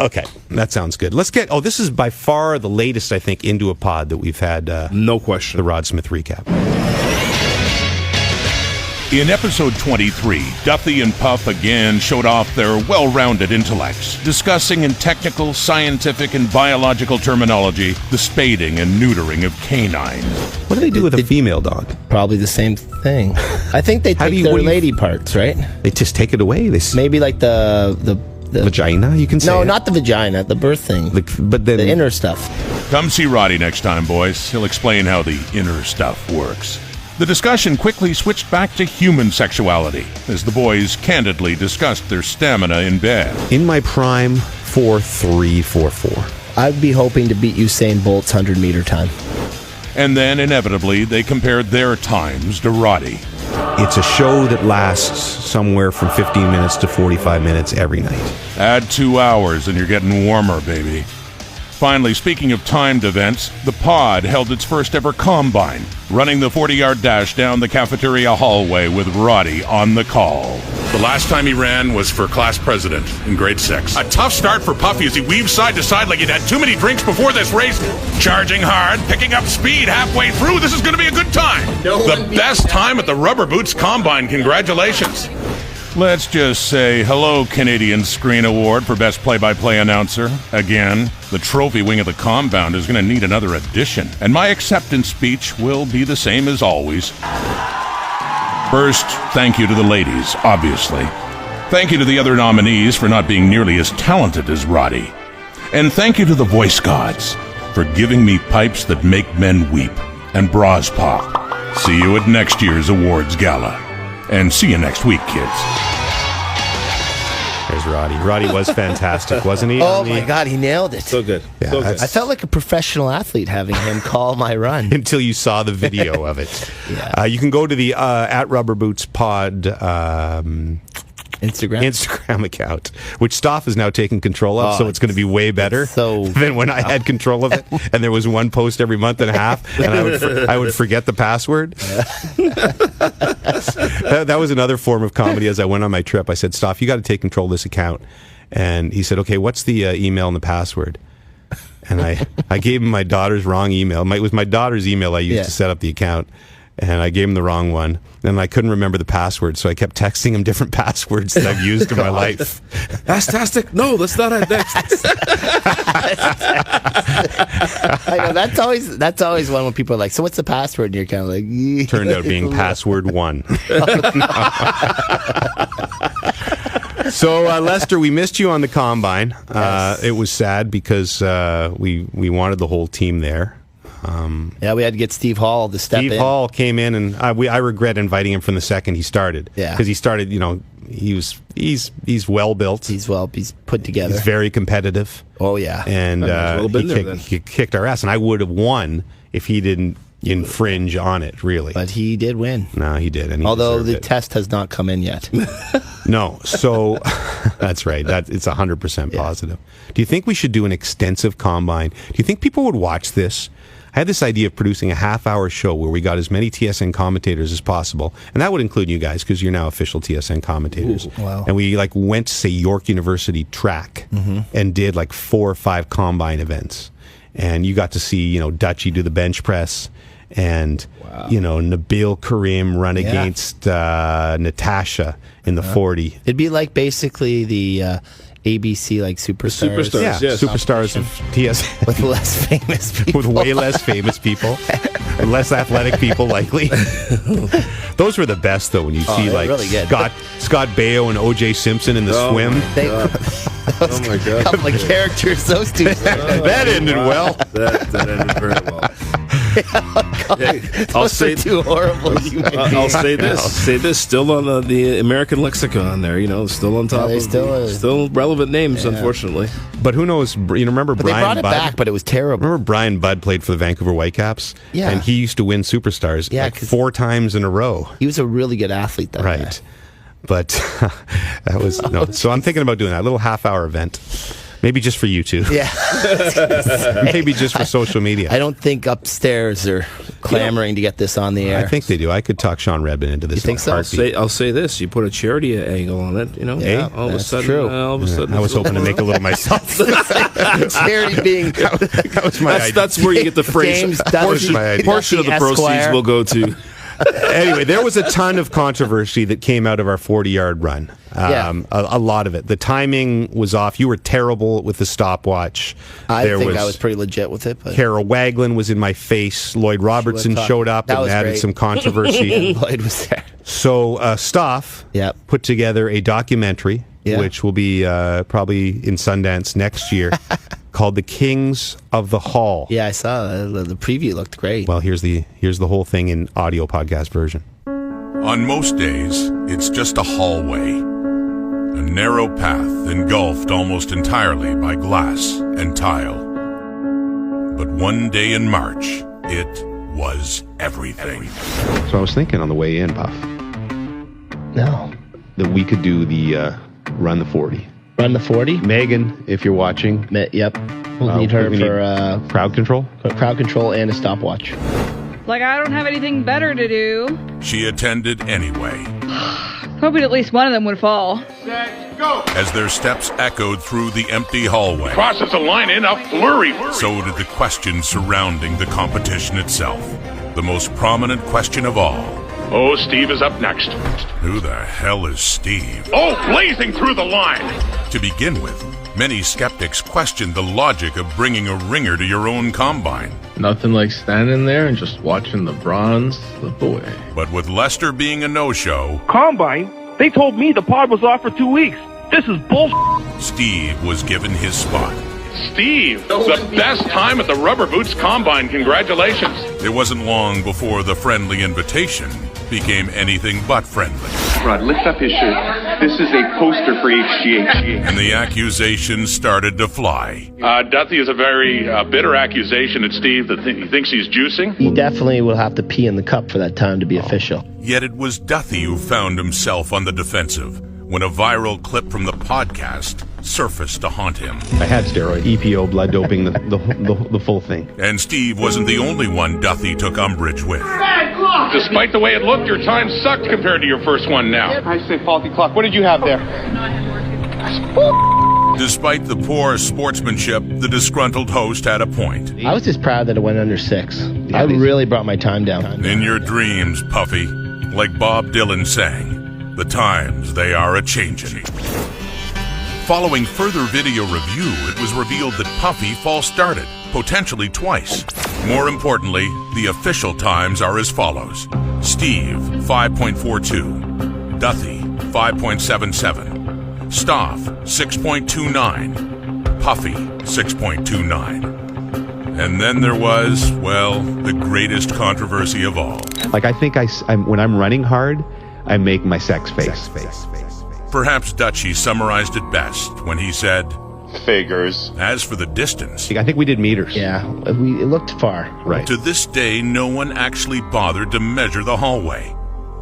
Okay, that sounds good. Let's get. Oh, this is by far the latest, I think, Into a Pod that we've had. No question. The Rod Smith recap. In episode 23, Duffy and Puff again showed off their well-rounded intellects, discussing in technical, scientific, and biological terminology the spading and neutering of canines. What do they do with a female dog? Probably the same thing. I think they take their lady parts, right? They just take it away. Maybe like the vagina, you can say. No, it. not the vagina, the birth thing. But then the inner stuff. Come see Roddy next time, boys. He'll explain how the inner stuff works. The discussion quickly switched back to human sexuality as the boys candidly discussed their stamina in bed. In my prime, 4.344. I'd be hoping to beat Usain Bolt's 100-meter time. And then, inevitably, they compared their times to Roddy. It's a show that lasts somewhere from 15 minutes to 45 minutes every night. Add 2 hours and you're getting warmer, baby. Finally, speaking of timed events, the pod held its first ever combine, running the 40-yard dash down the cafeteria hallway with Roddy on the call. The last time he ran was for class president in grade 6. A tough start for Puffy as he weaves side to side like he'd had too many drinks before this race. Charging hard, picking up speed halfway through. This is going to be a good time. The best time at the Rubber Boots Combine. Congratulations. Let's just say hello, Canadian Screen Award for Best Play-by-Play Announcer. Again, the trophy wing of the compound is going to need another addition, and my acceptance speech will be the same as always. First, thank you to the ladies, obviously. Thank you to the other nominees for not being nearly as talented as Roddy. And thank you to the voice gods for giving me pipes that make men weep and bras pop. See you at next year's awards gala. And see you next week, kids. There's Roddy. Roddy was fantastic, wasn't he? Oh, my God, he nailed it. So good. Yeah, So good. I felt like a professional athlete having him call my run. Until you saw the video of it. Yeah. You can go to the at Rubber Boots Pod Instagram account, which Stoff is now taking control of, so it's going to be way better than when I had control of it. And there was one post every month and a half, and I would forget the password. That was another form of comedy. As I went on my trip, I said, Stoff, you got to take control of this account. And he said, okay, what's the email and the password? And I gave him my daughter's wrong email. It was my daughter's email I used to set up the account. And I gave him the wrong one. And I couldn't remember the password, so I kept texting him different passwords that I've used in my life. Fantastic. No, that's not it. I know, that's always one when people are like, so what's the password? And you're kind of like... Turned out being password 1. So, Lester, we missed you on the Combine. Yes. It was sad because we wanted the whole team there. Yeah, we had to get Steve Hall to step in. Steve Hall came in, and I regret inviting him from the second he started. Yeah, because he started. He's well built. He's put together. He's very competitive. Oh yeah, and he kicked our ass, and I would have won if he didn't infringe on it. Really, but he did win. No, he did. And although the test has not come in yet. No, so that's right. It's 100% positive. Do you think we should do an extensive combine? Do you think people would watch this? I had this idea of producing a half-hour show where we got as many TSN commentators as possible, and that would include you guys because you're now official TSN commentators. Ooh, wow. And we went to, say, York University track and did 4 or 5 combine events, and you got to see Dutchie do the bench press, and Nabil Karim run against Natasha in the 40. It'd be like basically the ABC Superstars. Superstars of TSN with less famous people. With way less famous people, and less athletic people, likely. Those were the best, though. When you see really Scott Baio and O.J. Simpson in the swim. Oh my God! Like characters, those two. That ended well. That ended very well. I'll say too horrible. I'll say this. Say this. Still on the American lexicon. There, still on top. Still relevant names, unfortunately. But who knows? Remember Brian? They brought it Budd? back, but it was terrible. Remember Brian Budd played for the Vancouver Whitecaps? Yeah, and he used to win Superstars 4 times in a row. He was a really good athlete, that guy. But that was no. So I'm thinking about doing that little half-hour event. Maybe just for YouTube. Yeah. Maybe just for social media. I don't think upstairs they're clamoring to get this on the air. I think they do. I could talk Sean Redmond into this. You think so? I'll say this: you put a charity angle on it, Yeah, all of a that's sudden, true. all of a sudden, I was hoping to make a little myself. Charity being That was my idea. That's where you get the phrase. James Dusty- Portion of the Dusty proceeds Esquire. will go to. Anyway, there was a ton of controversy that came out of our 40-yard run. A lot of it. The timing was off. You were terrible with the stopwatch. I think I was pretty legit with it. But Kara Wagland was in my face. Lloyd Robertson showed up That and was added great. some controversy. Lloyd was there. So Stoff Yep. put together a documentary, Yeah. which will be probably in Sundance next year, called "The Kings of the Hall." Yeah, I saw the preview. Looked great. Well, here's the whole thing in audio podcast version. On most days, it's just a hallway. A narrow path engulfed almost entirely by glass and tile. But one day in March, it was everything. So I was thinking on the way in, Puff, No. that we could do the Run the 40. Run the 40. Megan, if you're watching, Yep. We'll need her we for crowd control. crowd control and a stopwatch. Like, I don't have anything better to do. She attended anyway. Hoping at least one of them would fall. As their steps echoed through the empty hallway, Crosses the line in a flurry. so did the questions surrounding the competition itself. The most prominent question of all: Oh, Steve is up next. who the hell is Steve? Oh, blazing through the line. To begin with, many skeptics questioned the logic of bringing a ringer to your own combine. Nothing like standing there and just watching the bronze slip away. But with Lester being a no-show, Combine? They told me the pod was off for 2 weeks. This is bull. Steve was given his spot. Steve, the best time at the Rubber Boots Combine. Congratulations. It wasn't long before the friendly invitation became anything but friendly. Rod, lift up his shirt. This is a poster for HGH. And the accusations started to fly. Duthie is a very bitter accusation at Steve that he thinks he's juicing. He definitely will have to pee in the cup for that time to be official. Yet it was Duthie who found himself on the defensive when a viral clip from the podcast surfaced to haunt him. I had steroid, EPO, blood doping, the full thing. And Steve wasn't the only one Duthie took umbrage with. Despite the way it looked, your time sucked compared to your first one now. I say faulty clock. What did you have there? Despite the poor sportsmanship, the disgruntled host had a point. I was just proud that it went under 6. I really brought my time down. In your dreams, Puffy, like Bob Dylan sang, the times they are a-changin'. Following further video review, it was revealed that Puffy false started, potentially twice. More importantly, the official times are as follows: Steve, 5.42, Duthie, 5.77, Stoff, 6.29, Puffy, 6.29. And then there was, well, the greatest controversy of all. Like, I think when I'm running hard, I make my sex face. Perhaps Dutchie summarized it best when he said, Figures. as for the distance, I think we did meters. Yeah, it looked far. Right. to this day, no one actually bothered to measure the hallway.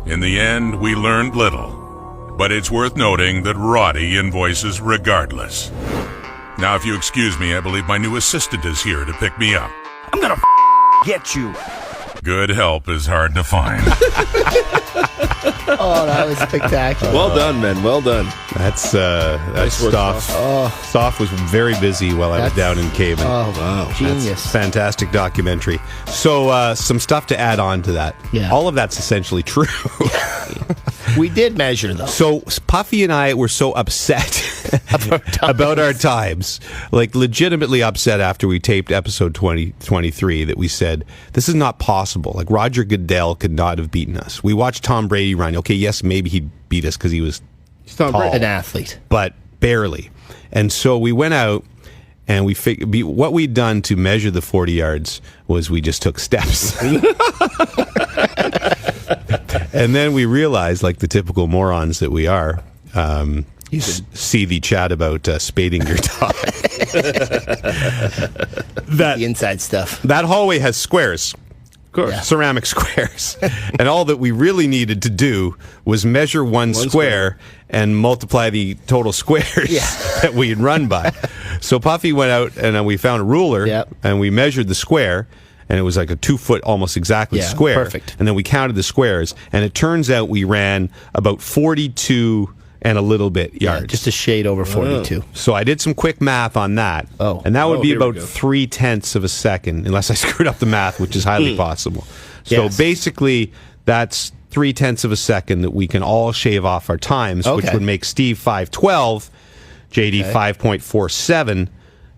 In the end, we learned little. But it's worth noting that Roddy invoices regardless. Now, if you excuse me, I believe my new assistant is here to pick me up. I'm gonna get you. Good help is hard to find. Oh, that was spectacular. Well done, man. Well done. That's work, Stoff. Stoff was very busy while I was down in Cayman. Oh, Wow. genius. Fantastic documentary. So some stuff to add on to that. Yeah. All of that's essentially true. We did measure, though. So Puffy and I were so upset about our times, like legitimately upset after we taped episode 23 that we said, this is not possible. Like Roger Goodell could not have beaten us. We watched Tom Brady run. Okay, yes, maybe he beat us because he was Tom tall, An athlete. but barely. And so we went out and we figured what we'd done to measure the 40 yards was we just took steps. And then we realized, like the typical morons that we are, you see the chat about spading your dog. The inside stuff. That hallway has squares. Of course. Ceramic squares. And all that we really needed to do was measure one square and multiply the total squares that we'd run by. So Puffy went out and we found a ruler Yep. and we measured the square. And it was like a 2 foot, almost exactly square. Perfect. And then we counted the squares. And it turns out we ran about 42 and a little bit yards. Just a shade over 42. So I did some quick math on that. Oh. And that would be here we about go. 0.3 of a second, unless I screwed up the math, which is highly possible. So Yes. basically, that's 0.3 of a second that we can all shave off our times, which Okay. would make Steve 5:12, JD 5.47,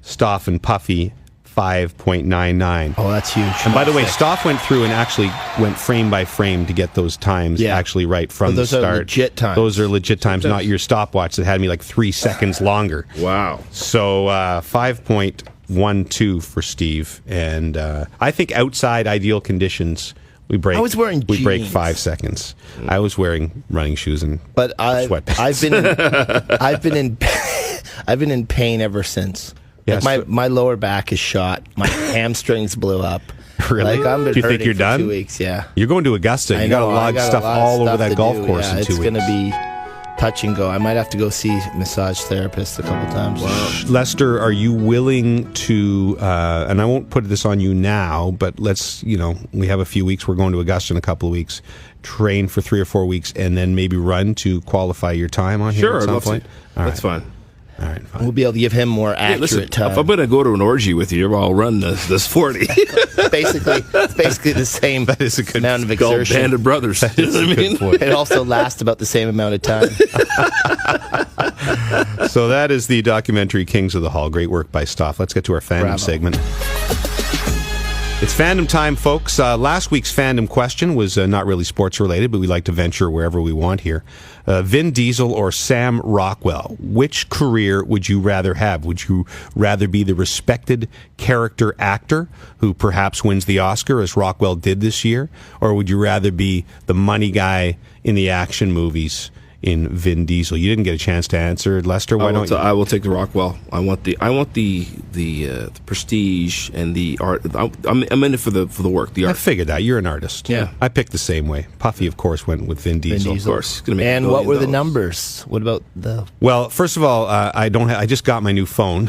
Stoff and Puffy 5.99. Oh, that's huge. And by the way, Stoff went through and actually went frame by frame to get those times actually right from those the are start. legit times. Those are legit times, not your stopwatch that had me like 3 seconds longer. Wow. So 5.12 for Steve, and I think outside ideal conditions we break. I was wearing we break jeans. 5 seconds. I was wearing running shoes and But sweatpants. I've been in pain ever since. Yes. Like my lower back is shot. My hamstrings blew up. Really? Like I've been Do you think hurting you're for done? 2 weeks. Yeah. You're going to Augusta. I You got know, a lot I of got stuff a lot of all over stuff that to golf do. course Yeah, in 2 it's weeks. going to be touch and go. I might have to go see a massage therapist a couple times. Lester, are you willing to, and I won't put this on you now, but let's, we have a few weeks. We're going to Augusta in a couple of weeks. Train for 3 or 4 weeks and then maybe run to qualify your time on here Sure, at I'd some love point? to. All That's right. fine. All right, fine. We'll be able to give him more Hey, accurate listen, time. if I'm going to go to an orgy with you, I'll run this 40. It's basically the same That is a good amount of Called exertion. Band of Brothers. You know what I mean? It also lasts about the same amount of time. So that is the documentary Kings of the Hall. Great work by Stoff. Let's get to our fandom Bravo. segment. It's fandom time, folks. Last week's fandom question was not really sports related, but we like to venture wherever we want here. Vin Diesel or Sam Rockwell? Which career would you rather have? Would you rather be the respected character actor who perhaps wins the Oscar, as Rockwell did this year? Or would you rather be the money guy in the action movies in Vin Diesel? You didn't get a chance to answer, Lester. Why don't you? I will take the Rockwell. I want the prestige and the art. I'm in it for the work, the I art. figured that. You're an artist. Yeah. I picked the same way. Puffy, of course, went with Vin Diesel. Of course, it's gonna make And $1 what were the billion. numbers? What about the... Well, first of all, I just got my new phone,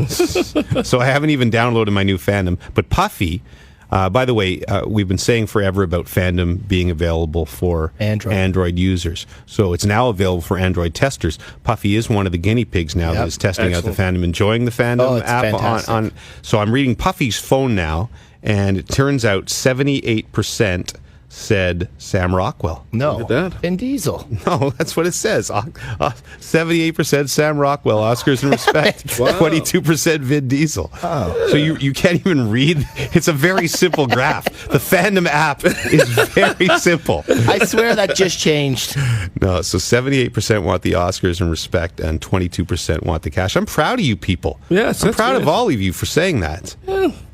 so I haven't even downloaded my new fandom. But Puffy, by the way, we've been saying forever about Fandom being available for Android users. So it's now available for Android testers. Puffy is one of the guinea pigs now that is testing out the Fandom, enjoying the Fandom it's app. fantastic. So I'm reading Puffy's phone now, and it turns out 78% said Sam Rockwell. No. Look at that. Vin Diesel. No, that's what it says. 78% Sam Rockwell, Oscars and respect. Wow. 22% Vin Diesel. So you can't even read. It's a very simple graph. The Fandom app is very simple. I swear that just changed. No, so 78% want the Oscars and respect, and 22% want the cash. I'm proud of you people. Yes, I'm that's proud great. of all of you for saying that.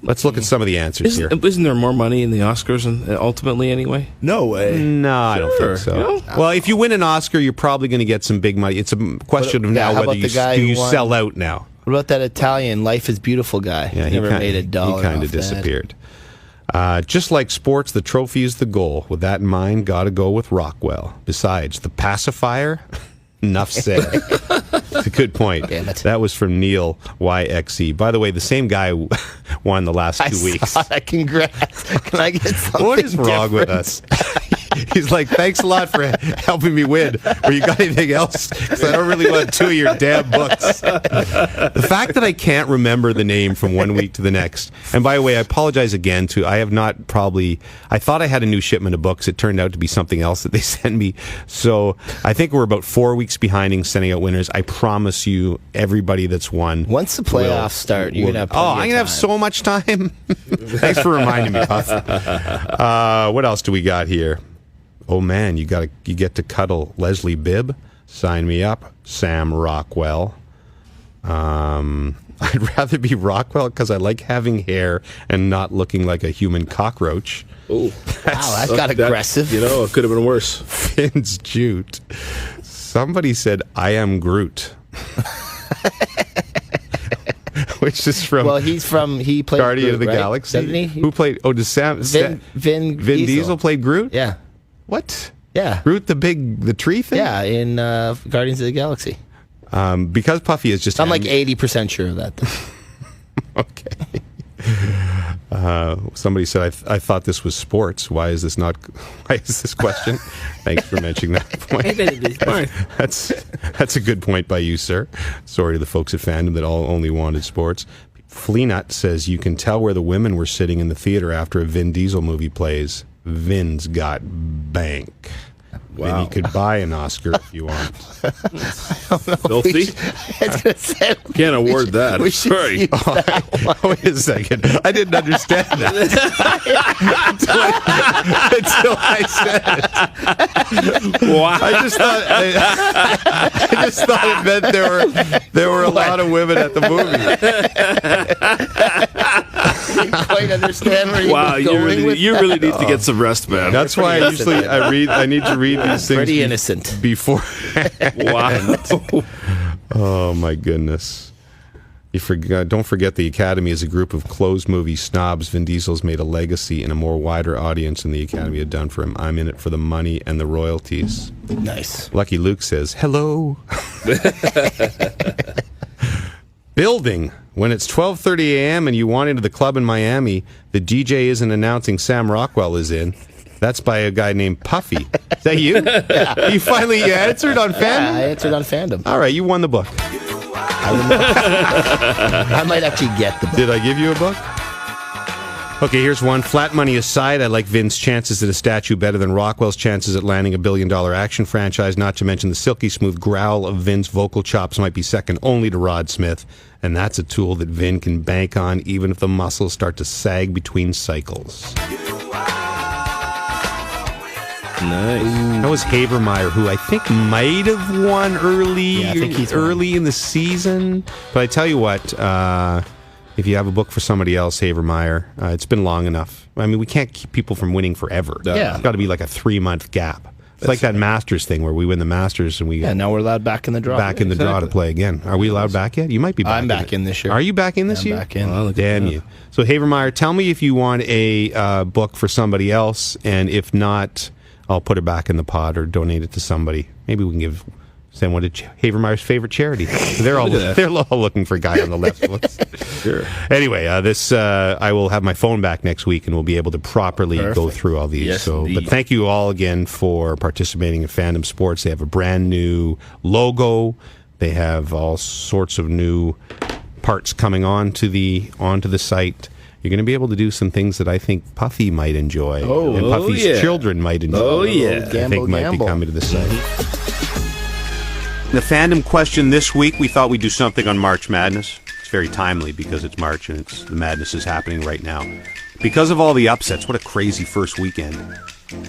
Let's look at some of the answers here. Isn't there more money in the Oscars and ultimately anyway? No way. No, I don't think so. No? Well, if you win an Oscar, you're probably going to get some big money. It's a question of yeah, now how whether about you, the guy do who you won? sell out now. What about that Italian Life is Beautiful guy? Yeah, Never made $1. He kind of disappeared. Just like sports, the trophy is the goal. With that in mind, got to go with Rockwell. Besides, the pacifier, enough said. It's a good point. Damn it. That was from Neil YXE. By the way, the same guy won the last 2 weeks. Saw that. Congrats. Can I get something What is wrong with different? us? He's like, thanks a lot for helping me win. Or you got anything else? Because I don't really want 2 of your damn books. The fact that I can't remember the name from 1 week to the next. And by the way, I apologize again I have not I thought I had a new shipment of books. It turned out to be something else that they sent me. So I think we're about 4 weeks behind in sending out winners. I promise you, everybody that's won. Once the playoffs start, you're going to have plenty I'm going to have so much time. Thanks for reminding me, Puff. What else do we got here? Oh man, you get to cuddle Leslie Bibb. Sign me up, Sam Rockwell. I'd rather be Rockwell because I like having hair and not looking like a human cockroach. Oh, Wow, that got aggressive. It could have been worse. Finn's Jute. Somebody said, I am Groot. Which is from he played Guardian Groot, of the right? Galaxy. Doesn't he? Who played? Oh, does Vin Diesel played Groot? Yeah. What? Yeah. Groot the tree thing? Yeah, in Guardians of the Galaxy. Because Puffy is just... I'm like 80% sure of that, though. Okay. Somebody said, I thought this was sports. Why is this question? Thanks for mentioning that point. That's a good point by you, sir. Sorry to the folks at Fandom that only wanted sports. Fleenut says, you can tell where the women were sitting in the theater after a Vin Diesel movie plays. Vin's got bank. Wow. And you could buy an Oscar if you want. Filthy? Can't award that. Sorry. Wait a second. I didn't understand that until I said it. Wow. I just thought it meant there were a lot of women at the movie. I didn't quite understand where you were going with you really need to get some rest, man. That's why I need to read these things. Pretty innocent. Before. Wow. Oh my goodness. Don't forget the Academy is a group of closed movie snobs. Vin Diesel's made a legacy in a more wider audience than the Academy had done for him. I'm in it for the money and the royalties. Nice. Lucky Luke says, hello. Building. When it's 12:30 a.m. and you want into the club in Miami, the DJ isn't announcing Sam Rockwell is in. That's by a guy named Puffy. Is that you? Yeah. You finally answered on Fandom? Yeah, I answered on Fandom. All right, you won the book. I might actually get the book. Did I give you a book? Okay, here's one. Flat money aside, I like Vin's chances at a statue better than Rockwell's chances at landing a billion-dollar action franchise, not to mention the silky smooth growl of Vin's vocal chops might be second only to Rod Smith, and that's a tool that Vin can bank on even if the muscles start to sag between cycles. Nice. That was Havermeyer, who I think might have won early in the season. But I tell you what, if you have a book for somebody else, Havermeyer, it's been long enough. I mean, we can't keep people from winning forever. Yeah. It's got to be like a 3-month gap. It's like that Masters thing where we win the Masters and we now we're allowed back in the draw. Back in the draw to play again. Are we allowed back yet? You might be back. I'm back in this year. Are you back in this year? I'm back in. Well, damn you. So, Havermeyer, tell me if you want a book for somebody else, and if not, I'll put it back in the pod or donate it to somebody. Maybe we can send one to Havermeyer's favorite charity. They're all looking for a guy on the left. Sure. Anyway, I will have my phone back next week, and we'll be able to properly go through all these. Yes, but thank you all again for participating in Fandom Sports. They have a brand new logo. They have all sorts of new parts coming onto the site. You're going to be able to do some things that I think Puffy might enjoy, and Puffy's children might enjoy. Oh, yeah. I think might be coming to the site. The Fandom question this week, we thought we'd do something on March Madness. It's very timely because it's March and the madness is happening right now. Because of all the upsets, what a crazy first weekend.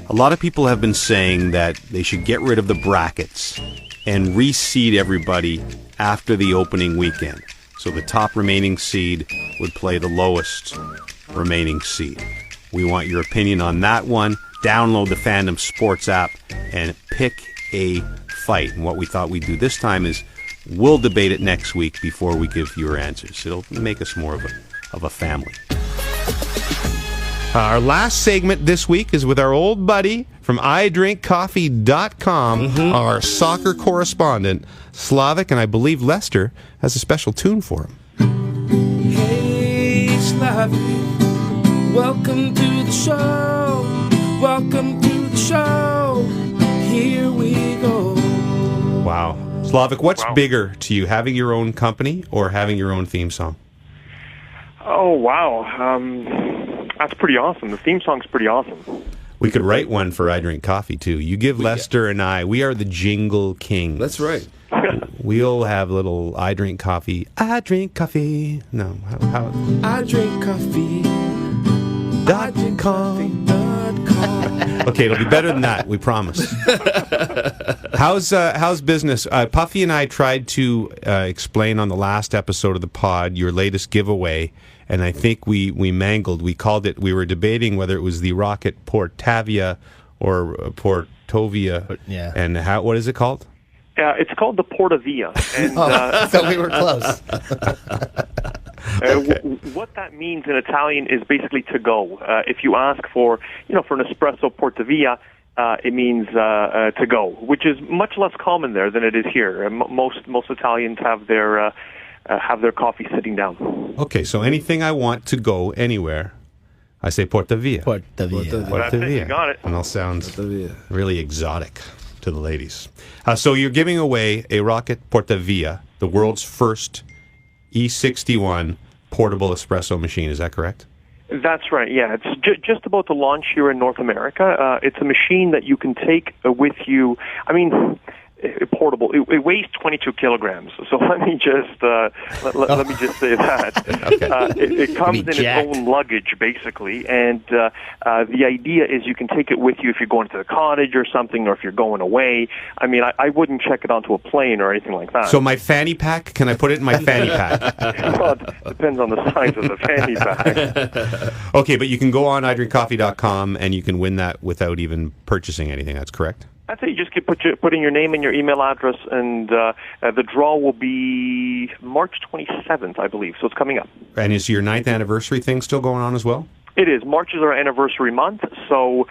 A lot of people have been saying that they should get rid of the brackets and reseed everybody after the opening weekend. So the top remaining seed would play the lowest remaining seed. We want your opinion on that one. Download the Fandom Sports app and pick a fight. And what we thought we'd do this time is we'll debate it next week before we give your answers. It'll make us more of a family. Our last segment this week is with our old buddy from iDrinkCoffee.com, our soccer correspondent, Slawek, and I believe Lester has a special tune for him. Hey, Slawek, welcome to the show. Welcome to the show. Here we go. Wow. Slawek, what's bigger to you, having your own company or having your own theme song? Oh, wow. That's pretty awesome. The theme song's pretty awesome. We could write one for I Drink Coffee, too. You give Lester and we are the jingle kings. That's right. We'll have little I Drink Coffee. I drink coffee. No, how? I drink coffee. .com. Okay, it'll be better than that, we promise. How's business? Puffy and I tried to explain on the last episode of the pod your latest giveaway, and I think we mangled. We called it. We were debating whether it was the rocket Portavia or Portovia. Yeah. And what is it called? It's called the Portavia. And, so we were close. What that means in Italian is basically to go. If you ask for an espresso Portavia, it means to go, which is much less common there than it is here. Most Italians have their coffee sitting down. Okay, so anything I want to go anywhere, I say porta via. Porta via. Porta via. You got it. And all sounds really exotic to the ladies. So you're giving away a Rocket Porta Via, the world's first E61 portable espresso machine. Is that correct? That's right, yeah. It's just about to launch here in North America. It's a machine that you can take with you. I mean, portable. It weighs 22 kilograms. So let me just let me just say that. It comes in its own luggage, basically, and the idea is you can take it with you if you're going to the cottage or something, or if you're going away. I mean, I wouldn't check it onto a plane or anything like that. So my fanny pack, can I put it in my fanny pack? Well, it depends on the size of the fanny pack. Okay, but you can go on idrinkcoffee.com and you can win that without even purchasing anything. That's correct? That's it. You just put in your name and your email address, and the draw will be March 27th, I believe. So it's coming up. And is your 9th anniversary thing still going on as well? It is. March is our anniversary month, so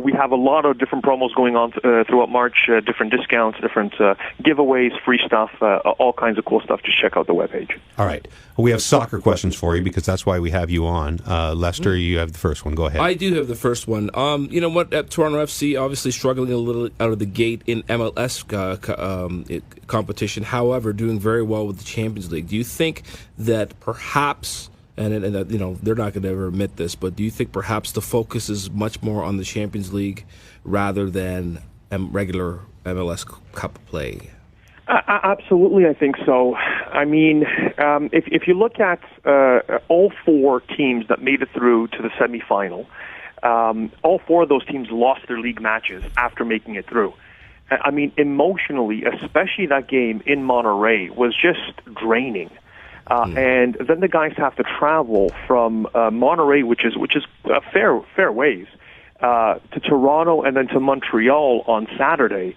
we have a lot of different promos going on throughout March, different discounts, different giveaways, free stuff, all kinds of cool stuff. Just check out the webpage. All right. We have soccer questions for you because that's why we have you on. Lester, you have the first one. Go ahead. I do have the first one. You know what? Toronto FC obviously struggling a little out of the gate in MLS competition. However, doing very well with the Champions League. Do you think that perhaps... And you know, they're not going to ever admit this, but do you think perhaps the focus is much more on the Champions League rather than regular MLS Cup play? Absolutely, I think so. I mean, if you look at all four teams that made it through to the semifinal, all four of those teams lost their league matches after making it through. I mean, emotionally, especially that game in Monterrey was just draining. And then the guys have to travel from Monterrey, which is a fair ways, to Toronto and then to Montreal on Saturday.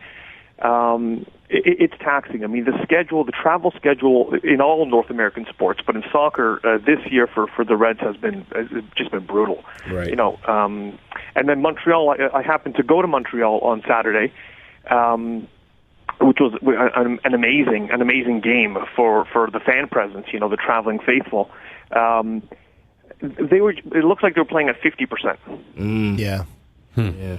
It's taxing. I mean, the travel schedule in all North American sports, but in soccer this year for the Reds has just been brutal. Right. You know, and then Montreal. I happened to go to Montreal on Saturday. Which was an amazing game for the fan presence, you know, the traveling faithful. It looks like they were playing at 50%. Yeah. Yeah.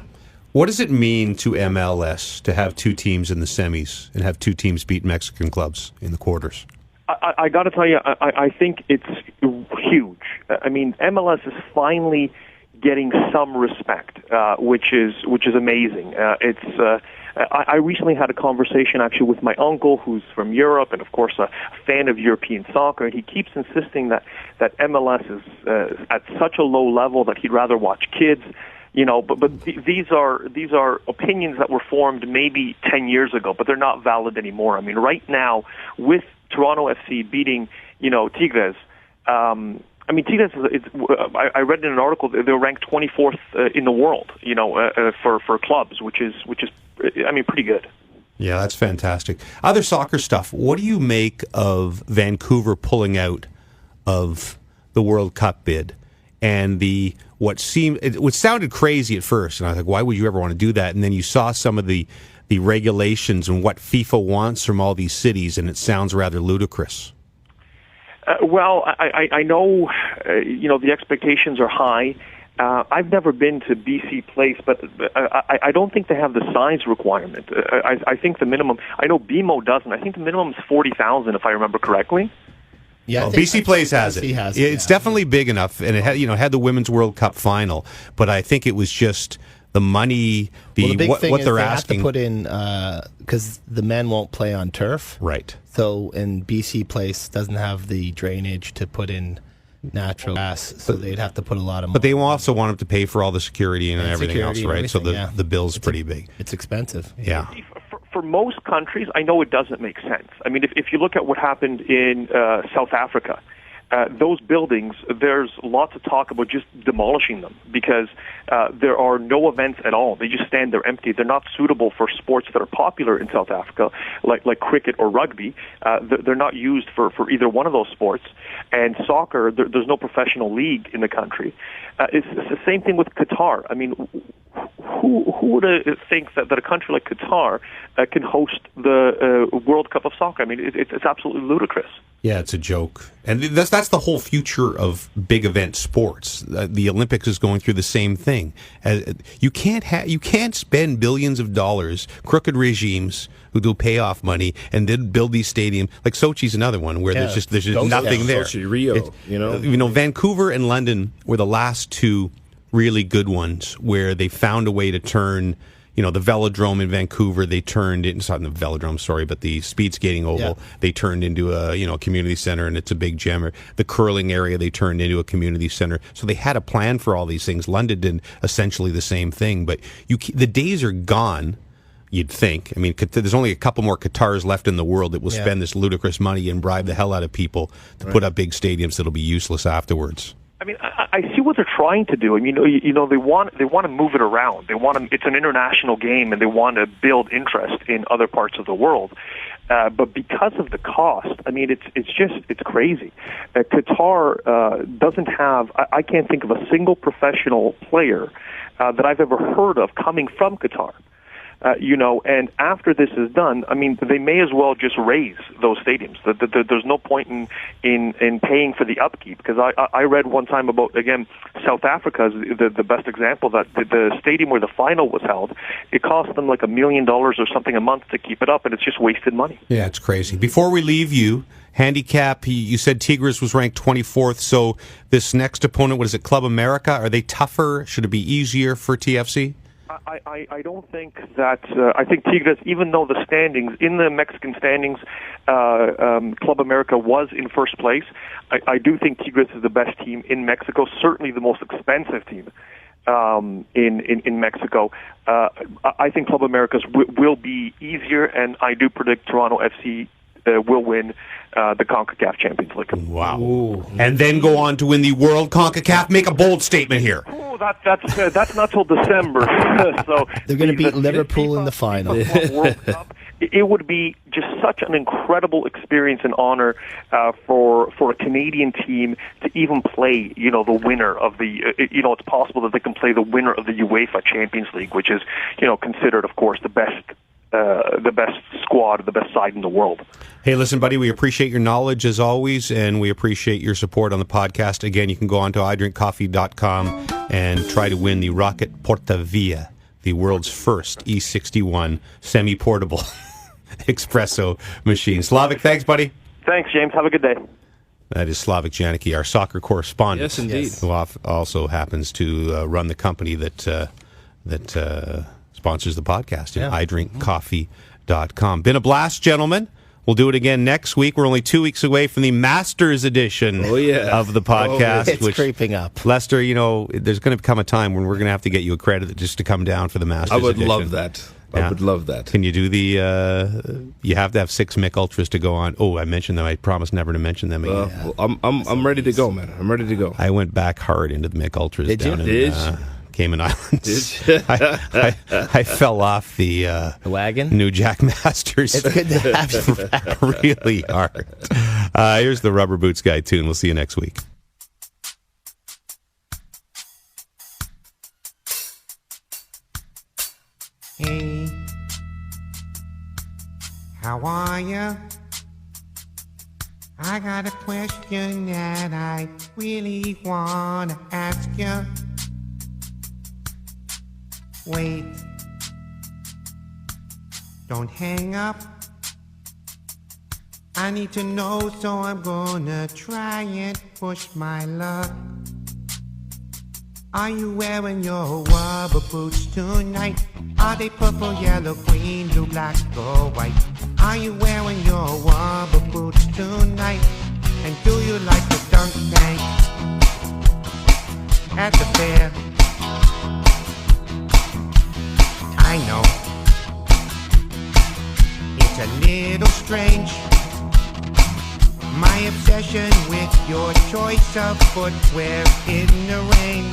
What does it mean to MLS to have two teams in the semis and have two teams beat Mexican clubs in the quarters? I got to tell you, I think it's huge. I mean, MLS is finally getting some respect, which is amazing. I recently had a conversation actually with my uncle, who's from Europe and of course a fan of European soccer. He keeps insisting that MLS is at such a low level that he'd rather watch kids. You know, but these are opinions that were formed maybe 10 years ago, but they're not valid anymore. I mean, right now with Toronto FC beating, you know, Tigres. I mean, Tigres. I read in an article that they're ranked 24th in the world. You know, for clubs, which is I mean, pretty good. Yeah, that's fantastic. Other soccer stuff. What do you make of Vancouver pulling out of the World Cup bid and what sounded crazy at first, and I was like, why would you ever want to do that? And then you saw some of the regulations and what FIFA wants from all these cities, and it sounds rather ludicrous. Well, I know, you know, the expectations are high. I've never been to BC Place, but I don't think they have the size requirement. I think the minimum, I know BMO doesn't. I think the minimum is 40,000, if I remember correctly. Yeah, well, BC Place has it. It's definitely big enough, and it had the Women's World Cup final. But I think it was just the money, the big thing what is they're they asking. have to put in because the men won't play on turf, right? So, and BC Place doesn't have the drainage to put in natural gas, so they'd have to put a lot of money. But they also want them to pay for all the security and everything else, right? So the bill's pretty big. It's expensive. Yeah. For most countries, I know it doesn't make sense. I mean, if you look at what happened in South Africa, those buildings, there's lots of talk about just demolishing them because there are no events at all. They just stand there empty. They're not suitable for sports that are popular in South Africa, like cricket or rugby. They're not used for either one of those sports. And soccer, there's no professional league in the country. It's the same thing with Qatar. I mean, who would think that a country like Qatar can host the World Cup of Soccer? I mean, it's absolutely ludicrous. Yeah, it's a joke, and that's the whole future of big event sports. The Olympics is going through the same thing. You can't spend billions of dollars, crooked regimes who do payoff money, and then build these stadiums. Like Sochi's another one where there's just nothing there. Sochi, Rio, Vancouver and London were the last two really good ones where they found a way to turn. The velodrome in Vancouver, they turned it, not the velodrome, sorry, but the speed skating oval, they turned into a community center, and it's a big gem. The curling area, they turned into a community center. So they had a plan for all these things. London did essentially the same thing, but the days are gone, you'd think. I mean, there's only a couple more Qatars left in the world that will spend this ludicrous money and bribe the hell out of people to put up big stadiums that'll be useless afterwards. I mean, I see what they're trying to do. I mean, they want to move it around. It's an international game, and they want to build interest in other parts of the world. But because of the cost, I mean, it's crazy. Qatar doesn't have. I can't think of a single professional player that I've ever heard of coming from Qatar. And after this is done, I mean, they may as well just raise those stadiums. There's no point in paying for the upkeep, because I read one time about, again, South Africa is the best example, that the stadium where the final was held, it cost them like $1 million or something a month to keep it up, and it's just wasted money. Yeah, it's crazy. Before we leave you, handicap, you said Tigres was ranked 24th, so this next opponent, what is it, Club America? Are they tougher? Should it be easier for TFC? I don't think that. I think Tigres, even though the standings, in the Mexican standings, Club America was in first place, I do think Tigres is the best team in Mexico, certainly the most expensive team in Mexico. I think Club America's will be easier, and I do predict Toronto FC will win the CONCACAF Champions League. Wow. Ooh. And then go on to win the World CONCACAF. Make a bold statement here. Oh, that's not till December. So they're going to beat Liverpool in the final. World Cup. It would be just such an incredible experience and honor for a Canadian team to even play, the winner of the. It's possible that they can play the winner of the UEFA Champions League, which is, considered, of course, the best squad, the best side in the world. Hey, listen, buddy, we appreciate your knowledge as always, and we appreciate your support on the podcast. Again, you can go on to idrinkcoffee.com and try to win the Rocket Portavia, the world's first E61 semi-portable espresso machine. Slawek, thanks, buddy. Thanks, James. Have a good day. That is Slawek Janicki, our soccer correspondent. Yes, indeed. Who also happens to run the company that sponsors the podcast at idrinkcoffee.com. Been a blast, gentlemen. We'll do it again next week. We're only 2 weeks away from the Masters edition of the podcast. It's creeping up. Lester, there's going to come a time when we're going to have to get you a credit just to come down for the Masters edition. I would love that. I would love that. Can you do you have to have 6 Mick Ultras to go on. Oh, I mentioned them. I promised never to mention them again. Well, I'm ready to go, man. I'm ready to go. I went back hard into the Mick Ultras down in Cayman Islands. I fell off the wagon. New Jack Masters. It's good to have you back. Really hard. Here's the Rubber Boots Guy tune. We'll see you next week. Hey, how are you? I got a question that I really want to ask you. Wait, don't hang up. I need to know, so I'm gonna try and push my luck. Are you wearing your rubber boots tonight? Are they purple, yellow, green, blue, black, or white? Are you wearing your rubber boots tonight? And do you like the dunk tank at the fair? I know it's a little strange, my obsession obsession with your choice of footwear in the rain.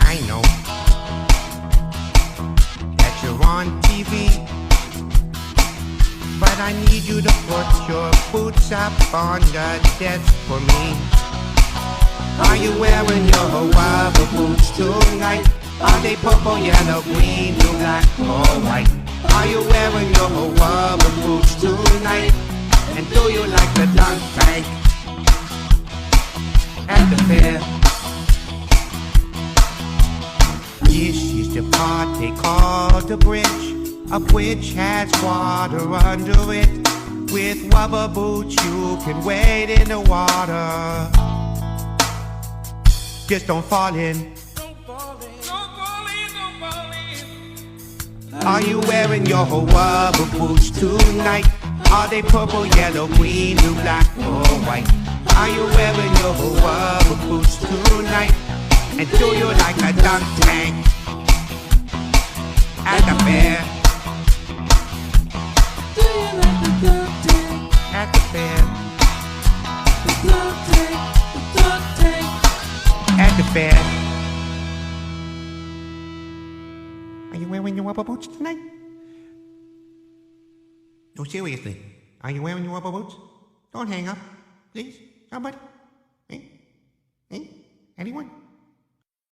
I know that you're on TV, but I need you to put your boots up on the desk for me. Are you wearing your rubber boots tonight? Are they purple, yellow, green, blue, black, or white? Are you wearing your rubber boots tonight? And do you like the dunk tank at the fair? This is the part they call the bridge, a bridge has water under it. With rubber boots you can wade in the water. Just don't fall in. Are you wearing your rubber boots tonight? Are they purple, yellow, green, blue, black, or white? Are you wearing your rubber boots tonight? And do you like a dunk tank at the fair? Do you like the dunk tank at the fair? The dunk tank at the fair. Are you wearing your rubber boots tonight? No, seriously. Are you wearing your rubber boots? Don't hang up, please. Somebody. Hey? Anyone?